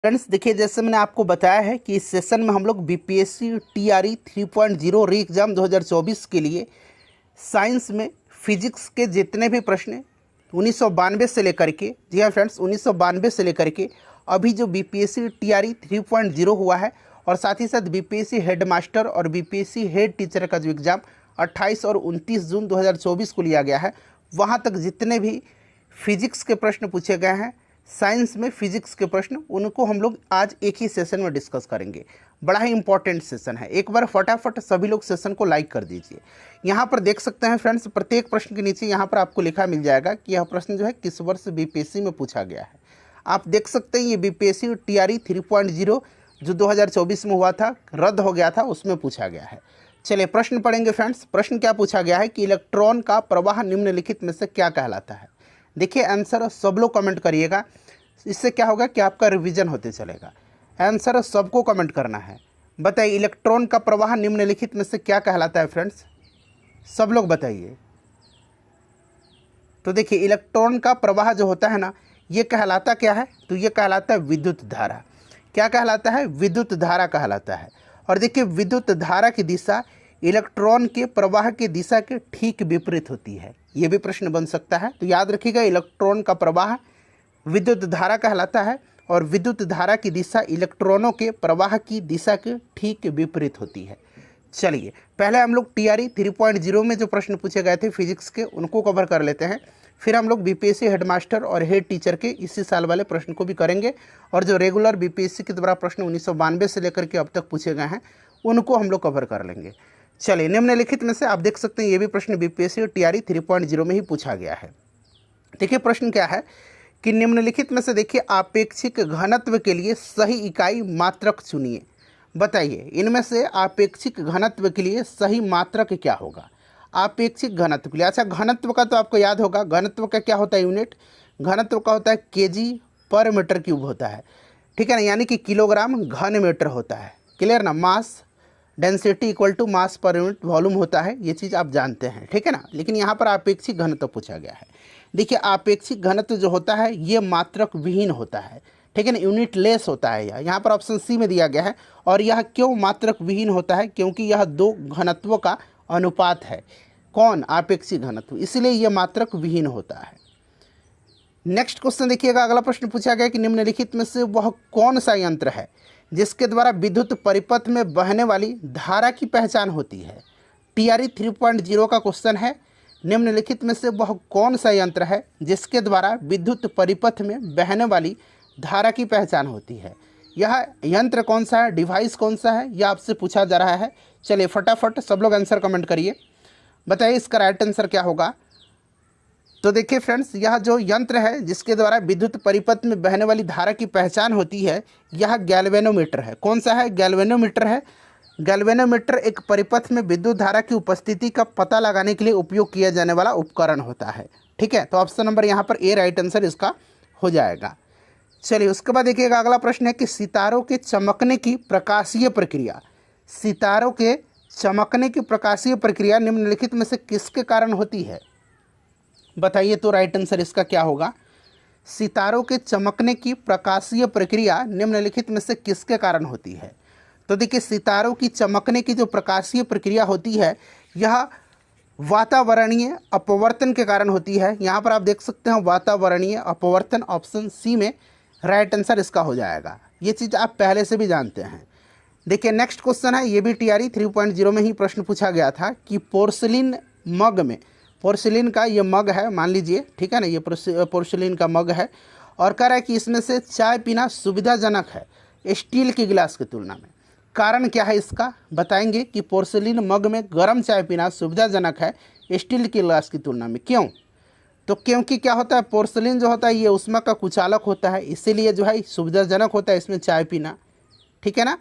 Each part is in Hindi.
फ्रेंड्स देखिए, जैसे मैंने आपको बताया है कि इस सेशन में हम लोग बीपीएससी टीआरई 3.0 री एग्ज़ाम 2024 के लिए साइंस में फिजिक्स के जितने भी प्रश्न 1992 से लेकर के, जी हाँ फ्रेंड्स, 1992 से लेकर के अभी जो बीपीएससी टीआरई 3.0 हुआ है और साथ ही साथ बीपीएससी हेड मास्टर और बीपीएससी हेड टीचर का जो एग्ज़ाम 28 और 29 जून 2024 को लिया गया है, वहाँ तक जितने भी फिजिक्स के प्रश्न पूछे गए हैं, साइंस में फिजिक्स के प्रश्न, उनको हम लोग आज एक ही सेशन में डिस्कस करेंगे। बड़ा ही इंपॉर्टेंट सेशन है। एक बार फटाफट सभी लोग सेशन को लाइक कर दीजिए। यहाँ पर देख सकते हैं फ्रेंड्स, प्रत्येक प्रश्न के नीचे यहाँ पर आपको लिखा मिल जाएगा कि यह प्रश्न जो है किस वर्ष बीपीएससी में पूछा गया है। आप देख सकते हैं ये बीपीएससी टीआरई 3.0 जो 2024 में हुआ था, रद्द हो गया था, उसमें पूछा गया है। चलिए प्रश्न पढ़ेंगे फ्रेंड्स। प्रश्न क्या पूछा गया है कि इलेक्ट्रॉन का प्रवाह निम्नलिखित में से क्या कहलाता है। देखिए आंसर सब लोग कमेंट करिएगा, इससे क्या होगा कि आपका रिवीजन होते चलेगा। आंसर सबको कमेंट करना है। बताइए इलेक्ट्रॉन का प्रवाह निम्नलिखित में से क्या कहलाता है फ्रेंड्स, सब लोग बताइए। तो देखिए इलेक्ट्रॉन का प्रवाह जो होता है ना, ये कहलाता क्या है, तो ये कहलाता है विद्युत धारा। क्या कहलाता है, विद्युत धारा कहलाता है। और देखिए विद्युत धारा की दिशा इलेक्ट्रॉन के प्रवाह की दिशा के ठीक विपरीत होती है। ये भी प्रश्न बन सकता है, तो याद रखिएगा इलेक्ट्रॉन का प्रवाह विद्युत धारा कहलाता है और विद्युत धारा की दिशा इलेक्ट्रॉनों के प्रवाह की दिशा के ठीक विपरीत होती है। चलिए पहले हम लोग टीआरई 3.0 में जो प्रश्न पूछे गए थे फिजिक्स के, उनको कवर कर लेते हैं। फिर हम लोग बीपीएससी हेडमास्टर और हेड टीचर के इसी साल वाले प्रश्न को भी करेंगे, और जो रेगुलर बीपीएससी के द्वारा प्रश्न 1992 से लेकर के अब तक पूछे गए हैं, उनको हम लोग कवर कर लेंगे। चलिए निम्नलिखित में से आप देख सकते हैं ये भी प्रश्न बीपीएससी टीआरई 3.0 में ही पूछा गया है। देखिए प्रश्न क्या है कि निम्नलिखित में से देखिए आपेक्षिक घनत्व के लिए सही इकाई मात्रक चुनिए। बताइए इनमें से आपेक्षिक घनत्व के लिए सही मात्रक क्या होगा। आपेक्षिक घनत्व के लिए, अच्छा घनत्व का तो आपको याद होगा, घनत्व का क्या होता है यूनिट, घनत्व का होता है केजी पर मीटर क्यूब होता है, ठीक है ना, यानी कि किलोग्राम घन मीटर होता है। क्लियर ना, mass density equal to mass per unit volume होता है, ये चीज़ आप जानते हैं, ठीक है ना। लेकिन यहाँ पर आपेक्षिक घनत्व पूछा गया है। देखिए आपेक्षिक घनत्व जो होता है ये मात्रक विहीन होता है, ठीक है ना, यूनिट लेस होता है। यहाँ पर ऑप्शन सी में दिया गया है। और यह क्यों मात्रक विहीन होता है, क्योंकि यह दो घनत्वों का अनुपात है। कौन, आपेक्षिक घनत्व, इसलिए यह मात्रक विहीन होता है। नेक्स्ट क्वेश्चन देखिएगा, अगला प्रश्न पूछा गया कि निम्नलिखित में से वह कौन सा यंत्र है जिसके द्वारा विद्युत परिपथ में बहने वाली धारा की पहचान होती है। टीआरई 3.0 का क्वेश्चन है, निम्नलिखित में से वह कौन सा यंत्र है जिसके द्वारा विद्युत परिपथ में बहने वाली धारा की पहचान होती है। यह यंत्र कौन सा है, डिवाइस कौन सा है, यह आपसे पूछा जा रहा है। चलिए फटाफट सब लोग आंसर कमेंट करिए, बताइए इसका राइट आंसर क्या होगा। तो देखिए फ्रेंड्स, यह जो यंत्र है जिसके द्वारा विद्युत परिपथ में बहने वाली धारा की पहचान होती है, यह गैल्वेनोमीटर है। कौन सा है, गैल्वेनोमीटर है। गैल्वेनोमीटर एक परिपथ में विद्युत धारा की उपस्थिति का पता लगाने के लिए उपयोग किया जाने वाला उपकरण होता है, ठीक है। तो ऑप्शन नंबर यहाँ पर ए राइट आंसर इसका हो जाएगा। चलिए उसके बाद देखिएगा, अगला प्रश्न है कि सितारों के चमकने की प्रकाशीय प्रक्रिया, सितारों के चमकने की प्रकाशीय प्रक्रिया निम्नलिखित में से किसके कारण होती है। बताइए तो राइट आंसर इसका क्या होगा। सितारों के चमकने की प्रकाशीय प्रक्रिया निम्नलिखित में से किसके कारण होती है। तो देखिए सितारों की चमकने की जो प्रकाशीय प्रक्रिया होती है, यह वातावरणीय अपवर्तन के कारण होती है। यहाँ पर आप देख सकते हैं वातावरणीय अपवर्तन, ऑप्शन सी में राइट आंसर इसका हो जाएगा। ये चीज़ आप पहले से भी जानते हैं। देखिए नेक्स्ट क्वेश्चन है, ये भी टीआरई 3.0 में ही प्रश्न पूछा गया था कि पोर्सिलिन मग में, पोर्सिलिन का ये मग है मान लीजिए, ठीक है ना, ये पोर्सिलिन का मग है, और कह रहा है कि इसमें से चाय पीना सुविधाजनक है स्टील के गिलास की तुलना में। कारण क्या है इसका, बताएंगे कि पोर्सिलिन मग में गर्म चाय पीना सुविधाजनक है स्टील के गिलास की तुलना में। क्यों, तो क्योंकि क्या होता है, पोर्सिलिन जो होता है ये ऊष्मा का कुचालक होता है, इसीलिए जो है सुविधाजनक होता है इसमें चाय पीना, ठीक है ना।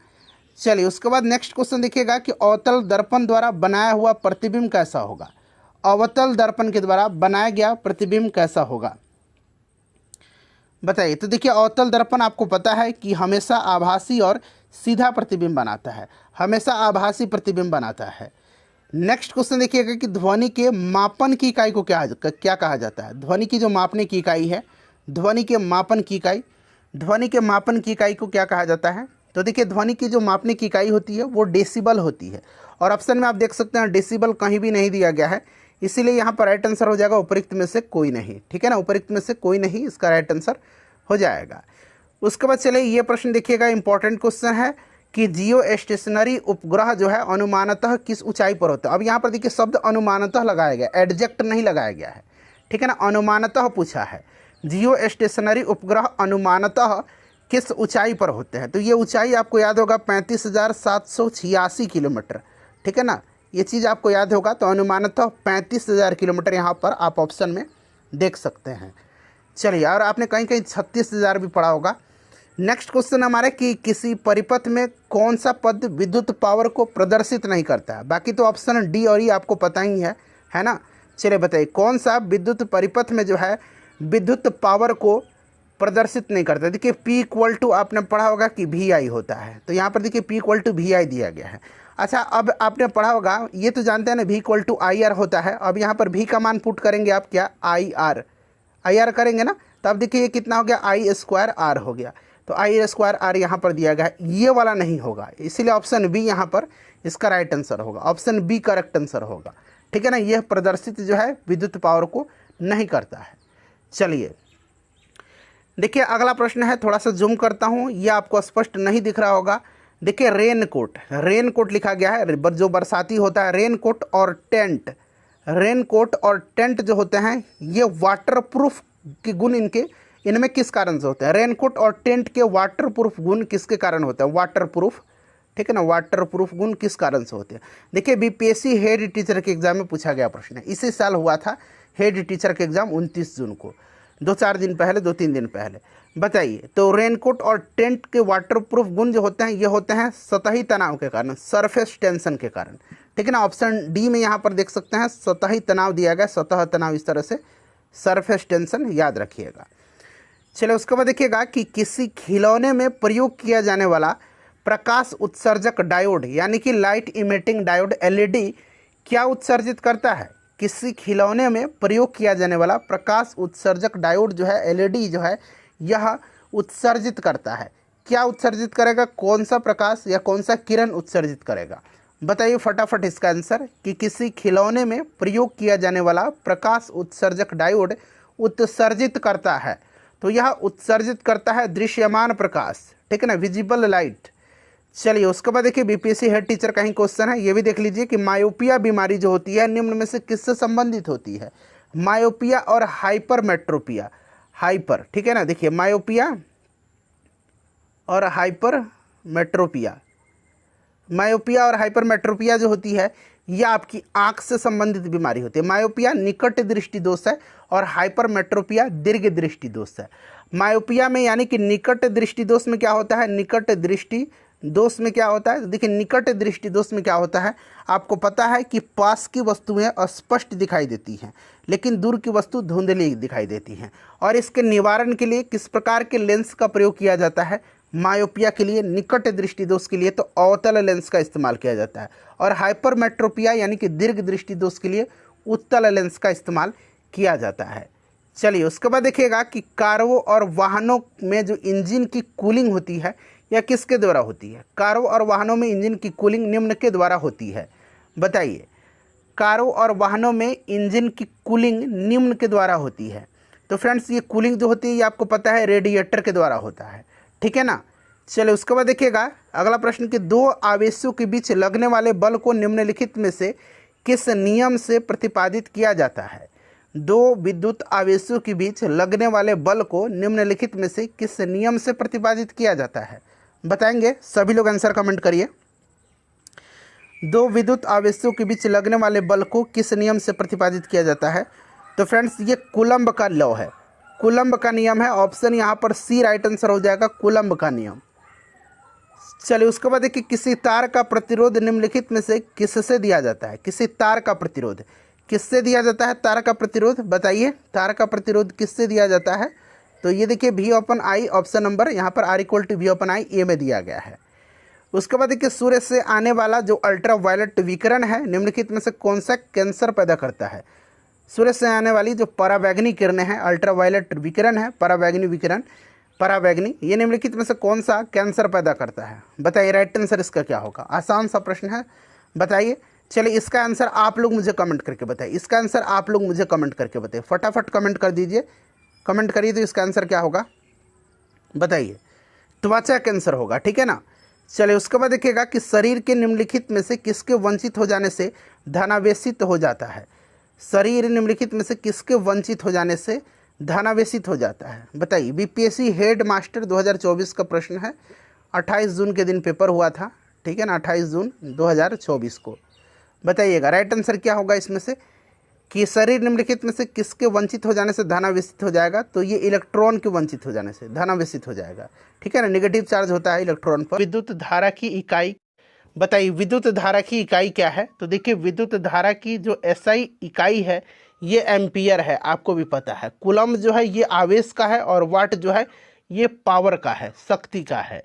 चलिए उसके बाद नेक्स्ट क्वेश्चन देखिएगा कि अवतल दर्पण द्वारा बनाया हुआ प्रतिबिंब कैसा होगा। अवतल दर्पण के द्वारा बनाया गया प्रतिबिंब कैसा होगा, बताइए। तो देखिए अवतल दर्पण आपको पता है कि हमेशा आभासी और सीधा प्रतिबिंब बनाता है, हमेशा आभासी प्रतिबिंब बनाता है। नेक्स्ट क्वेश्चन देखिएगा कि ध्वनि के मापन की इकाई को क्या कहा जाता है। ध्वनि की जो मापने की इकाई है, ध्वनि के मापन की इकाई ध्वनि के मापन की इकाई को क्या कहा जाता है? तो देखिए ध्वनि की जो मापने की इकाई होती है वो डेसिबल होती है, और ऑप्शन में आप देख सकते हैं डेसिबल कहीं भी नहीं दिया गया है, इसीलिए यहाँ पर राइट आंसर हो जाएगा उपरोक्त में से कोई नहीं। ठीक है ना, उपरोक्त में से कोई नहीं इसका राइट आंसर हो जाएगा। उसके बाद चलिए ये प्रश्न देखिएगा, इंपॉर्टेंट क्वेश्चन है कि जियो स्टेशनरी उपग्रह जो है अनुमानतः किस ऊंचाई पर होता है। अब यहाँ पर देखिए शब्द अनुमानतः लगाया गया, एडजेक्ट नहीं लगाया गया है। ठीक है ना, अनुमानतः पूछा है, जियो स्टेशनरी उपग्रह अनुमानतः किस ऊंचाई पर होते हैं। तो ये ऊंचाई आपको याद होगा 35,786 किलोमीटर। ठीक है ना, ये चीज़ आपको याद होगा। तो अनुमानतः 35,000 किलोमीटर यहाँ पर आप ऑप्शन में देख सकते हैं। चलिए, और आपने कहीं कहीं 36,000 भी पढ़ा होगा। नेक्स्ट क्वेश्चन हमारे कि किसी परिपथ में कौन सा पद विद्युत पावर को प्रदर्शित नहीं करता है। बाकी तो ऑप्शन डी और ई आपको पता ही है ना। चलिए बताइए कौन सा विद्युत परिपथ में जो है विद्युत पावर को प्रदर्शित नहीं करता। देखिए P इक्वल टू आपने पढ़ा होगा कि VI होता है, तो यहाँ पर देखिए P इक्वल टू VI दिया गया है। अच्छा, अब आपने पढ़ा होगा, ये तो जानते हैं ना, V इक्वल टू IR होता है। अब यहाँ पर V का मान पुट करेंगे आप, क्या IR करेंगे ना, तब देखिए ये कितना हो गया, I² R हो गया। तो I² R यहाँ पर दिया गया है, ये वाला नहीं होगा, इसीलिए ऑप्शन बी यहाँ पर इसका राइट आंसर होगा। ऑप्शन बी करेक्ट आंसर होगा। ठीक है ना, यह प्रदर्शित जो है विद्युत पावर को नहीं करता है। चलिए देखिए अगला प्रश्न है, थोड़ा सा जूम करता हूँ, यह आपको स्पष्ट नहीं दिख रहा होगा। देखिए रेनकोट लिखा गया है, जो बरसाती होता है, रेनकोट और टेंट जो होते हैं ये वाटरप्रूफ के गुण इनमें किस कारण से होते हैं। रेनकोट और टेंट के वाटरप्रूफ गुण किसके कारण होते हैं, वाटरप्रूफ। ठीक है ना, वाटरप्रूफ गुण किस कारण से होते हैं। देखिए बीपीएससी हेड टीचर के एग्जाम में पूछा गया प्रश्न है, इसी साल हुआ था हेड टीचर के एग्जाम 29 जून को, 2-3 दिन पहले। बताइए, तो रेनकोट और टेंट के वाटरप्रूफ गुण जो होते हैं ये होते हैं सतही तनाव के कारण, सरफेस टेंशन के कारण। ठीक है ना, ऑप्शन डी में यहाँ पर देख सकते हैं सतही तनाव दिया गया, सतह तनाव इस तरह से, सरफेस टेंशन याद रखिएगा। चलिए उसके बाद देखिएगा कि किसी खिलौने में प्रयोग किया जाने वाला प्रकाश उत्सर्जक डायोड यानी कि लाइट इमिटिंग डायोड LED क्या उत्सर्जित करता है। किसी खिलौने में प्रयोग किया जाने वाला प्रकाश उत्सर्जक डायोड जो है LED जो है यह उत्सर्जित करता है। क्या उत्सर्जित करेगा, कौन सा प्रकाश या कौन सा किरण उत्सर्जित करेगा, बताइए फटाफट इसका आंसर। कि किसी खिलौने में प्रयोग किया जाने वाला प्रकाश उत्सर्जक डायोड उत्सर्जित करता है, तो यह उत्सर्जित करता है दृश्यमान प्रकाश। ठीक है ना, विजिबल लाइट। चलिए उसके बाद देखिए बीपीएससी हेड टीचर का ही क्वेश्चन है, ये भी देख लीजिए कि मायोपिया बीमारी जो होती है निम्न में से किससे संबंधित होती है। मायोपिया और हाइपरमेट्रोपिया। ठीक है ना, देखिए मायोपिया और हाइपरमेट्रोपिया। मायोपिया और हाइपरमेट्रोपिया जो होती है यह आपकी आंख से संबंधित बीमारी होती है। मायोपिया निकट दृष्टि दोष है और हाइपरमेट्रोपिया दीर्घ दृष्टि दोष है। मायोपिया में यानी कि निकट दृष्टि दोष में क्या होता है, निकट दृष्टि दोष में क्या होता है, देखिए निकट दृष्टि दोष में क्या होता है, आपको पता है कि पास की वस्तुएं स्पष्ट दिखाई देती हैं लेकिन दूर की वस्तु धुंधली दिखाई देती हैं। और इसके निवारण के लिए किस प्रकार के लेंस का प्रयोग किया जाता है, मायोपिया के लिए, निकट दृष्टि दोष के लिए तो अवतल लेंस का इस्तेमाल किया जाता है, और हाइपरमेट्रोपिया यानी कि दीर्घ दृष्टि दोष के लिए उत्तल लेंस का इस्तेमाल किया जाता है। चलिए उसके बाद देखिएगा कि कारों और वाहनों में जो इंजन की कूलिंग होती है यह किसके द्वारा होती है। कारों और वाहनों में इंजन की कूलिंग निम्न के द्वारा होती है, बताइए। कारों और वाहनों में इंजन की कूलिंग निम्न के द्वारा होती है। तो फ्रेंड्स ये कूलिंग जो होती है ये आपको पता है रेडिएटर के द्वारा होता है। ठीक है ना, चलिए उसके बाद देखिएगा अगला प्रश्न कि दो आवेशों के बीच लगने वाले बल को निम्नलिखित में से किस नियम से प्रतिपादित किया जाता है। दो विद्युत आवेशों के बीच लगने वाले बल को निम्नलिखित में से किस नियम से प्रतिपादित किया जाता है, बताएंगे सभी लोग आंसर कमेंट करिए। दो विद्युत आवेशों के बीच लगने वाले बल को किस नियम से प्रतिपादित किया जाता है। तो फ्रेंड्स ये कूलम्ब का लॉ है, कूलम्ब का नियम है। ऑप्शन यहाँ पर सी राइट आंसर हो जाएगा, कूलम्ब का नियम। चलिए उसके बाद देखिए किसी तार का प्रतिरोध निम्नलिखित में से किससे दिया जाता है। किसी तार का प्रतिरोध किससे दिया जाता है, तार का प्रतिरोध बताइए, तार का प्रतिरोध किससे दिया जाता है। तो ये देखिए V/I, ऑप्शन नंबर यहाँ पर R = V/I ए में दिया गया है। उसके बाद देखिए सूर्य से आने वाला जो अल्ट्रा वायलेट विकिरण है निम्नलिखित में से कौन सा कैंसर पैदा करता है। सूर्य से आने वाली जो पराबैंगनी किरणें हैं, अल्ट्रा वायलेट विकिरण है, पराबैंगनी विकिरण, पराबैंगनी ये निम्नलिखित में से कौन सा कैंसर पैदा करता है? बताइए राइट आंसर इसका क्या होगा। आसान सा प्रश्न है, बताइए। चलिए इसका आंसर आप लोग मुझे कमेंट करके बताइए, इसका आंसर आप लोग मुझे कमेंट करके बताइए, फटाफट कमेंट कर दीजिए। कमेंट करिए तो इसका आंसर क्या होगा बताइए। त्वचा कैंसर होगा, ठीक है ना। चलिए उसके बाद देखिएगा कि शरीर के निम्नलिखित में से किसके वंचित हो जाने से धनावेशित हो जाता है? शरीर निम्नलिखित में से किसके वंचित हो जाने से धनावेशित हो जाता है? बताइए। बीपीएससी हेड मास्टर 2024 का प्रश्न है, 28 जून के दिन पेपर हुआ था, ठीक है ना, 28 जून 2024 को। बताइएगा राइट आंसर क्या होगा इसमें से कि शरीर निम्नलिखित में से किसके वंचित हो जाने से धनावेशित हो जाएगा? तो ये इलेक्ट्रॉन के वंचित हो जाने से धनावेशित हो जाएगा, ठीक है ना। नेगेटिव चार्ज होता है इलेक्ट्रॉन पर। विद्युत धारा की इकाई बताइए, विद्युत धारा की इकाई क्या है? तो देखिए विद्युत धारा की जो एसआई इकाई है ये एम्पियर है, आपको भी पता है। कूलम जो है ये आवेश का है और वाट जो है ये पावर का है, शक्ति का है।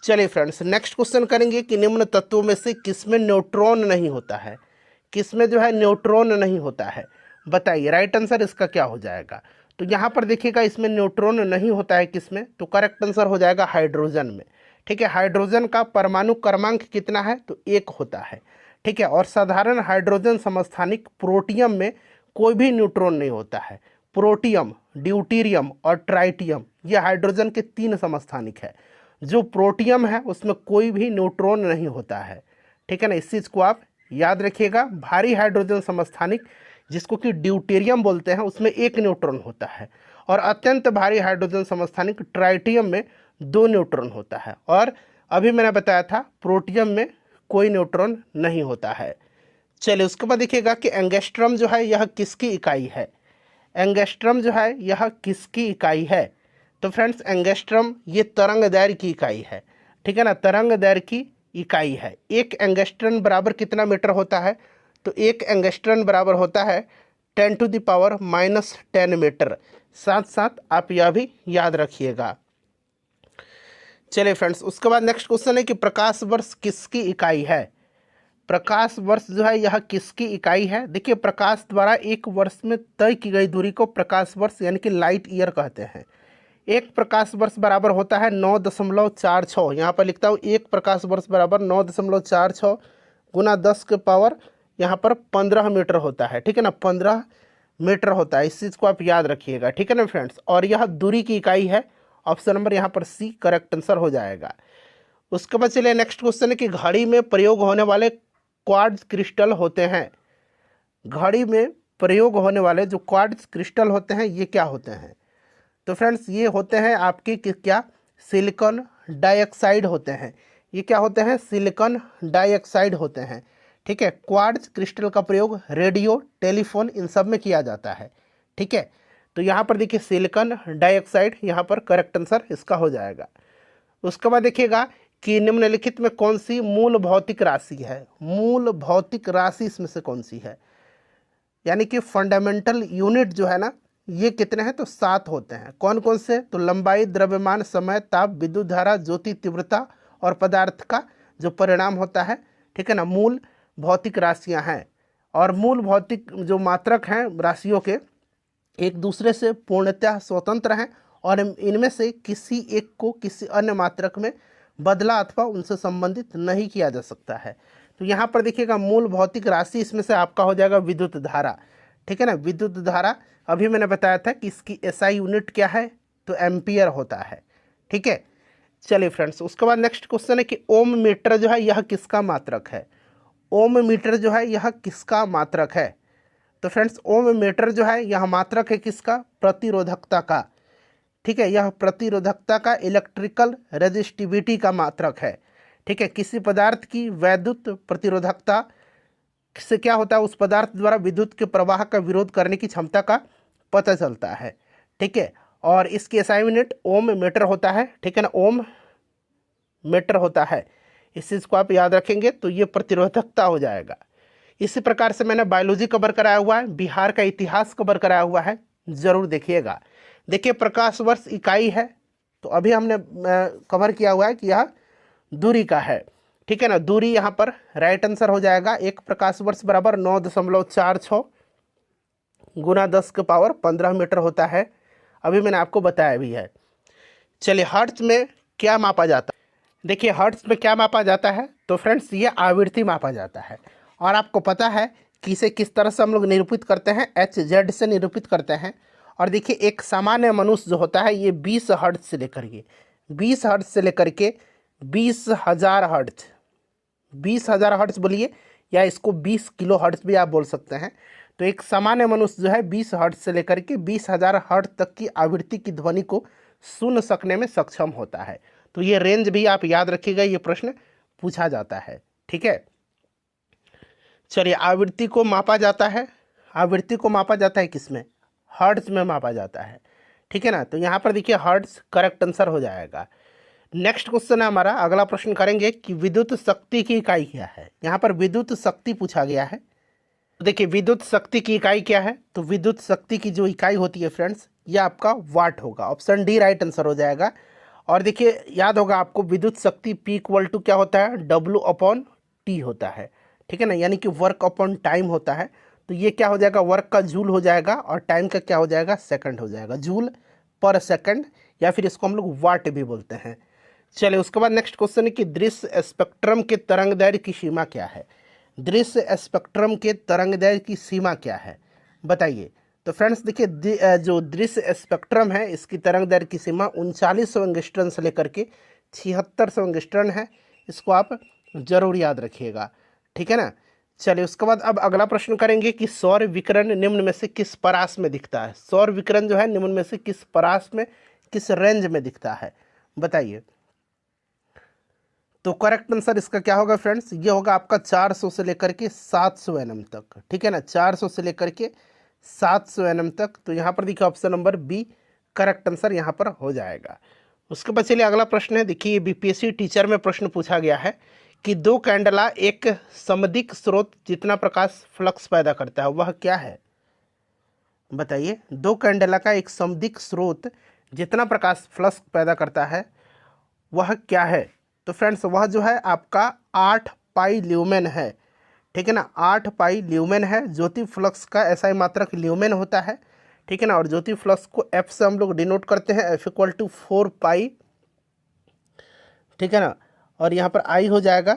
चलिए फ्रेंड्स नेक्स्ट क्वेश्चन करेंगे कि निम्न तत्वों में से किसमें न्यूट्रॉन नहीं होता है? किसमें जो है न्यूट्रॉन नहीं होता है? बताइए राइट आंसर इसका क्या हो जाएगा। तो यहाँ पर देखिएगा इसमें न्यूट्रॉन नहीं होता है किसमें, तो करेक्ट आंसर हो जाएगा हाइड्रोजन में, ठीक है। हाइड्रोजन का परमाणु क्रमांक कितना है? तो 1 होता है, ठीक है। और साधारण हाइड्रोजन समस्थानिक प्रोटियम में कोई भी न्यूट्रॉन नहीं होता है। प्रोटियम, ड्यूटीरियम और ट्राइटियम ये हाइड्रोजन के 3 समस्थानिक है। जो प्रोटियम है उसमें कोई भी न्यूट्रॉन नहीं होता है, ठीक है ना। इस चीज़ को आप याद रखिएगा। भारी हाइड्रोजन समस्थानिक जिसको कि ड्यूटेरियम बोलते हैं उसमें 1 न्यूट्रॉन होता है, और अत्यंत भारी हाइड्रोजन समस्थानिक ट्राइटियम में 2 न्यूट्रॉन होता है, और अभी मैंने बताया था प्रोटियम में कोई न्यूट्रॉन नहीं होता है। चलिए उसके बाद देखिएगा कि एंगस्ट्रम जो है यह किसकी इकाई है? एंगस्ट्रम जो है यह किसकी इकाई है? तो फ्रेंड्स एंगस्ट्रम ये तरंग दैर्घ्य की इकाई है, ठीक है ना, तरंग दैर्घ्य की इकाई है। 1 एंगस्ट्रम बराबर कितना मीटर होता है? तो 1 एंगस्ट्रम बराबर होता है 10⁻⁻10 मीटर। साथ साथ आप यह भी याद रखिएगा। चलिए फ्रेंड्स उसके बाद नेक्स्ट क्वेश्चन है कि प्रकाश वर्ष किसकी इकाई है? प्रकाश वर्ष जो है यह किसकी इकाई है? देखिए प्रकाश द्वारा एक वर्ष में तय की गई दूरी को प्रकाश वर्ष यानी कि लाइट ईयर कहते हैं। 1 प्रकाश वर्ष बराबर होता है 9.46। यहाँ पर लिखता हूँ 1 प्रकाश वर्ष बराबर 9.46 गुना 10 के पावर यहाँ पर 15 मीटर होता है, ठीक है ना, 15 मीटर होता है। इस चीज़ को आप याद रखिएगा, ठीक है ना फ्रेंड्स। और यह दूरी की इकाई है। ऑप्शन नंबर यहाँ पर सी करेक्ट आंसर हो जाएगा। उसके बाद चलिए नेक्स्ट क्वेश्चन है कि घड़ी में प्रयोग होने वाले क्वार्ट्ज क्रिस्टल होते हैं। घड़ी में प्रयोग होने वाले जो क्वार्ट्ज क्रिस्टल होते हैं ये क्या होते हैं? तो फ्रेंड्स ये होते हैं आपके क्या? सिलिकॉन डाइऑक्साइड होते हैं। ये क्या होते हैं? सिलिकॉन डाइऑक्साइड होते हैं, ठीक है। क्वार्ट्ज क्रिस्टल का प्रयोग रेडियो, टेलीफोन इन सब में किया जाता है, ठीक है। तो यहाँ पर देखिए सिलिकॉन डाइऑक्साइड यहाँ पर करेक्ट आंसर इसका हो जाएगा। उसके बाद देखिएगा कि निम्नलिखित में कौन सी मूल भौतिक राशि है? मूल भौतिक राशि इसमें से कौन सी है? यानी कि फंडामेंटल यूनिट जो है ना ये कितने हैं? तो 7 होते हैं। कौन कौन से? तो लंबाई, द्रव्यमान, समय, ताप, विद्युत धारा, ज्योति तीव्रता और पदार्थ का जो परिणाम होता है, ठीक है ना, मूल भौतिक राशियां हैं। और मूल भौतिक जो मात्रक हैं राशियों के एक दूसरे से पूर्णतः स्वतंत्र हैं, और इनमें से किसी एक को किसी अन्य मात्रक में बदला अथवा उनसे संबंधित नहीं किया जा सकता है। तो यहाँ पर देखिएगा मूल भौतिक राशि इसमें से आपका हो जाएगा विद्युत धारा, ठीक है ना। विद्युत धारा अभी मैंने बताया था कि इसकी एसआई यूनिट क्या है? तो एम्पियर होता है, ठीक है। चलिए फ्रेंड्स उसके बाद नेक्स्ट क्वेश्चन है कि ओम मीटर जो है यह किसका मात्रक है? ओम मीटर जो है यह किसका मात्रक है? तो फ्रेंड्स ओम मीटर जो है यह मात्रक है किसका? प्रतिरोधकता का, ठीक है। यह प्रतिरोधकता का इलेक्ट्रिकल रेजिस्टिविटी का मात्रक है, ठीक है। किसी पदार्थ की वैद्युत प्रतिरोधकता से क्या होता है? उस पदार्थ द्वारा विद्युत के प्रवाह का विरोध करने की क्षमता का पता चलता है, ठीक है। और इसकी एसआई यूनिट ओम मीटर होता है, ठीक है ना, ओम मीटर होता है। इस चीज़ को आप याद रखेंगे तो ये प्रतिरोधकता हो जाएगा। इसी प्रकार से मैंने बायोलॉजी कवर कराया हुआ है, बिहार का इतिहास कवर कराया हुआ है, ज़रूर देखिएगा। देखिए प्रकाश वर्ष इकाई है, तो अभी हमने कवर किया हुआ है कि यह दूरी का है, ठीक है ना। दूरी यहाँ पर राइट आंसर हो जाएगा। 1 प्रकाश वर्ष बराबर 9.46 गुना 10 के पावर 15 मीटर होता है। अभी मैंने आपको बताया भी है। चलिए हर्ट्ज में क्या मापा जाता है? देखिए हर्ट्ज में क्या मापा जाता है, तो फ्रेंड्स ये आवृत्ति मापा जाता है। और आपको पता है कि इसे किस तरह से हम लोग निरूपित करते हैं, एच जेड से निरूपित करते हैं। और देखिए एक सामान्य मनुष्य जो होता है ये 20 हर्ट्ज से लेकर के 20,000 हर्ट्ज, 20,000 हर्ट्ज बोलिए, या इसको 20 किलो हर्ट्ज भी आप बोल सकते हैं। तो एक सामान्य मनुष्य जो है 20 हर्ट्ज से लेकर के 20,000 हर्ट्ज तक की आवृत्ति की ध्वनि को सुन सकने में सक्षम होता है। तो ये रेंज भी आप याद रखिएगा, ये प्रश्न पूछा जाता है। ठीक है, चलिए आवृत्ति को मापा जाता है, आवृत्ति को मापा जाता है किसमें? हर्ट्ज में मापा जाता है। ठीक है ना, तो यहाँ पर देखिए हर्ट्ज करेक्ट आंसर हो जाएगा। नेक्स्ट क्वेश्चन है हमारा, अगला प्रश्न करेंगे कि विद्युत शक्ति की इकाई क्या है। यहाँ पर विद्युत शक्ति पूछा गया है। तो देखिए विद्युत शक्ति की इकाई क्या है, तो विद्युत शक्ति की जो इकाई होती है फ्रेंड्स, ये आपका वाट होगा। ऑप्शन डी राइट आंसर हो जाएगा। और देखिए याद होगा आपको विद्युत शक्ति P = क्या होता है, W/T होता है। ठीक है ना, यानी कि वर्क अपॉन टाइम होता है। तो ये क्या हो जाएगा, वर्क का जूल हो जाएगा और टाइम का क्या हो जाएगा, सेकंड हो जाएगा, जूल पर सेकंड, या फिर इसको हम लोग वाट भी बोलते हैं। चलिए उसके बाद नेक्स्ट क्वेश्चन है कि दृश्य स्पेक्ट्रम के तरंगदैर्घ्य की सीमा क्या है। दृश्य स्पेक्ट्रम के तरंगदैर्घ्य की सीमा क्या है, बताइए। तो फ्रेंड्स देखिए जो दृश्य स्पेक्ट्रम है इसकी तरंगदैर्घ्य की सीमा 3900 एंगस्ट्रॉन से लेकर के 7600 एंगस्ट्रॉन है। इसको आप जरूर याद रखिएगा। ठीक है ना, चलिए उसके बाद अब अगला प्रश्न करेंगे कि सौर विकिरण निम्न में से किस परास में दिखता है। सौर विकिरण जो है निम्न में से किस परास में, किस रेंज में दिखता है, बताइए। तो करेक्ट आंसर इसका क्या होगा फ्रेंड्स, ये होगा आपका 400 से लेकर के 700 nm तक। ठीक है ना, 400 से लेकर के 700 nm तक। तो यहाँ पर देखिए option number B correct answer यहाँ पर हो जाएगा। उसके बाद चलिए अगला प्रश्न है, देखिए बीपीएससी टीचर में प्रश्न पूछा गया है कि दो कैंडला एक समदिक स्रोत जितना प्रकाश फ्लक्स पैदा करता है वह क्या है, बताइए। दो कैंडला का एक समदिक स्रोत जितना प्रकाश फ्लक्स पैदा करता है वह क्या है। तो फ्रेंड्स वह जो है आपका 8 पाई ल्यूमेन है। ठीक है ना, 8 पाई ल्यूमेन है। ज्योति फ्लक्स का SI मात्रक ल्यूमेन होता है। ठीक है ना, और ज्योति फ्लक्स को F से हम लोग डिनोट करते हैं, F = 4 पाई। ठीक है ना, और यहाँ पर I हो जाएगा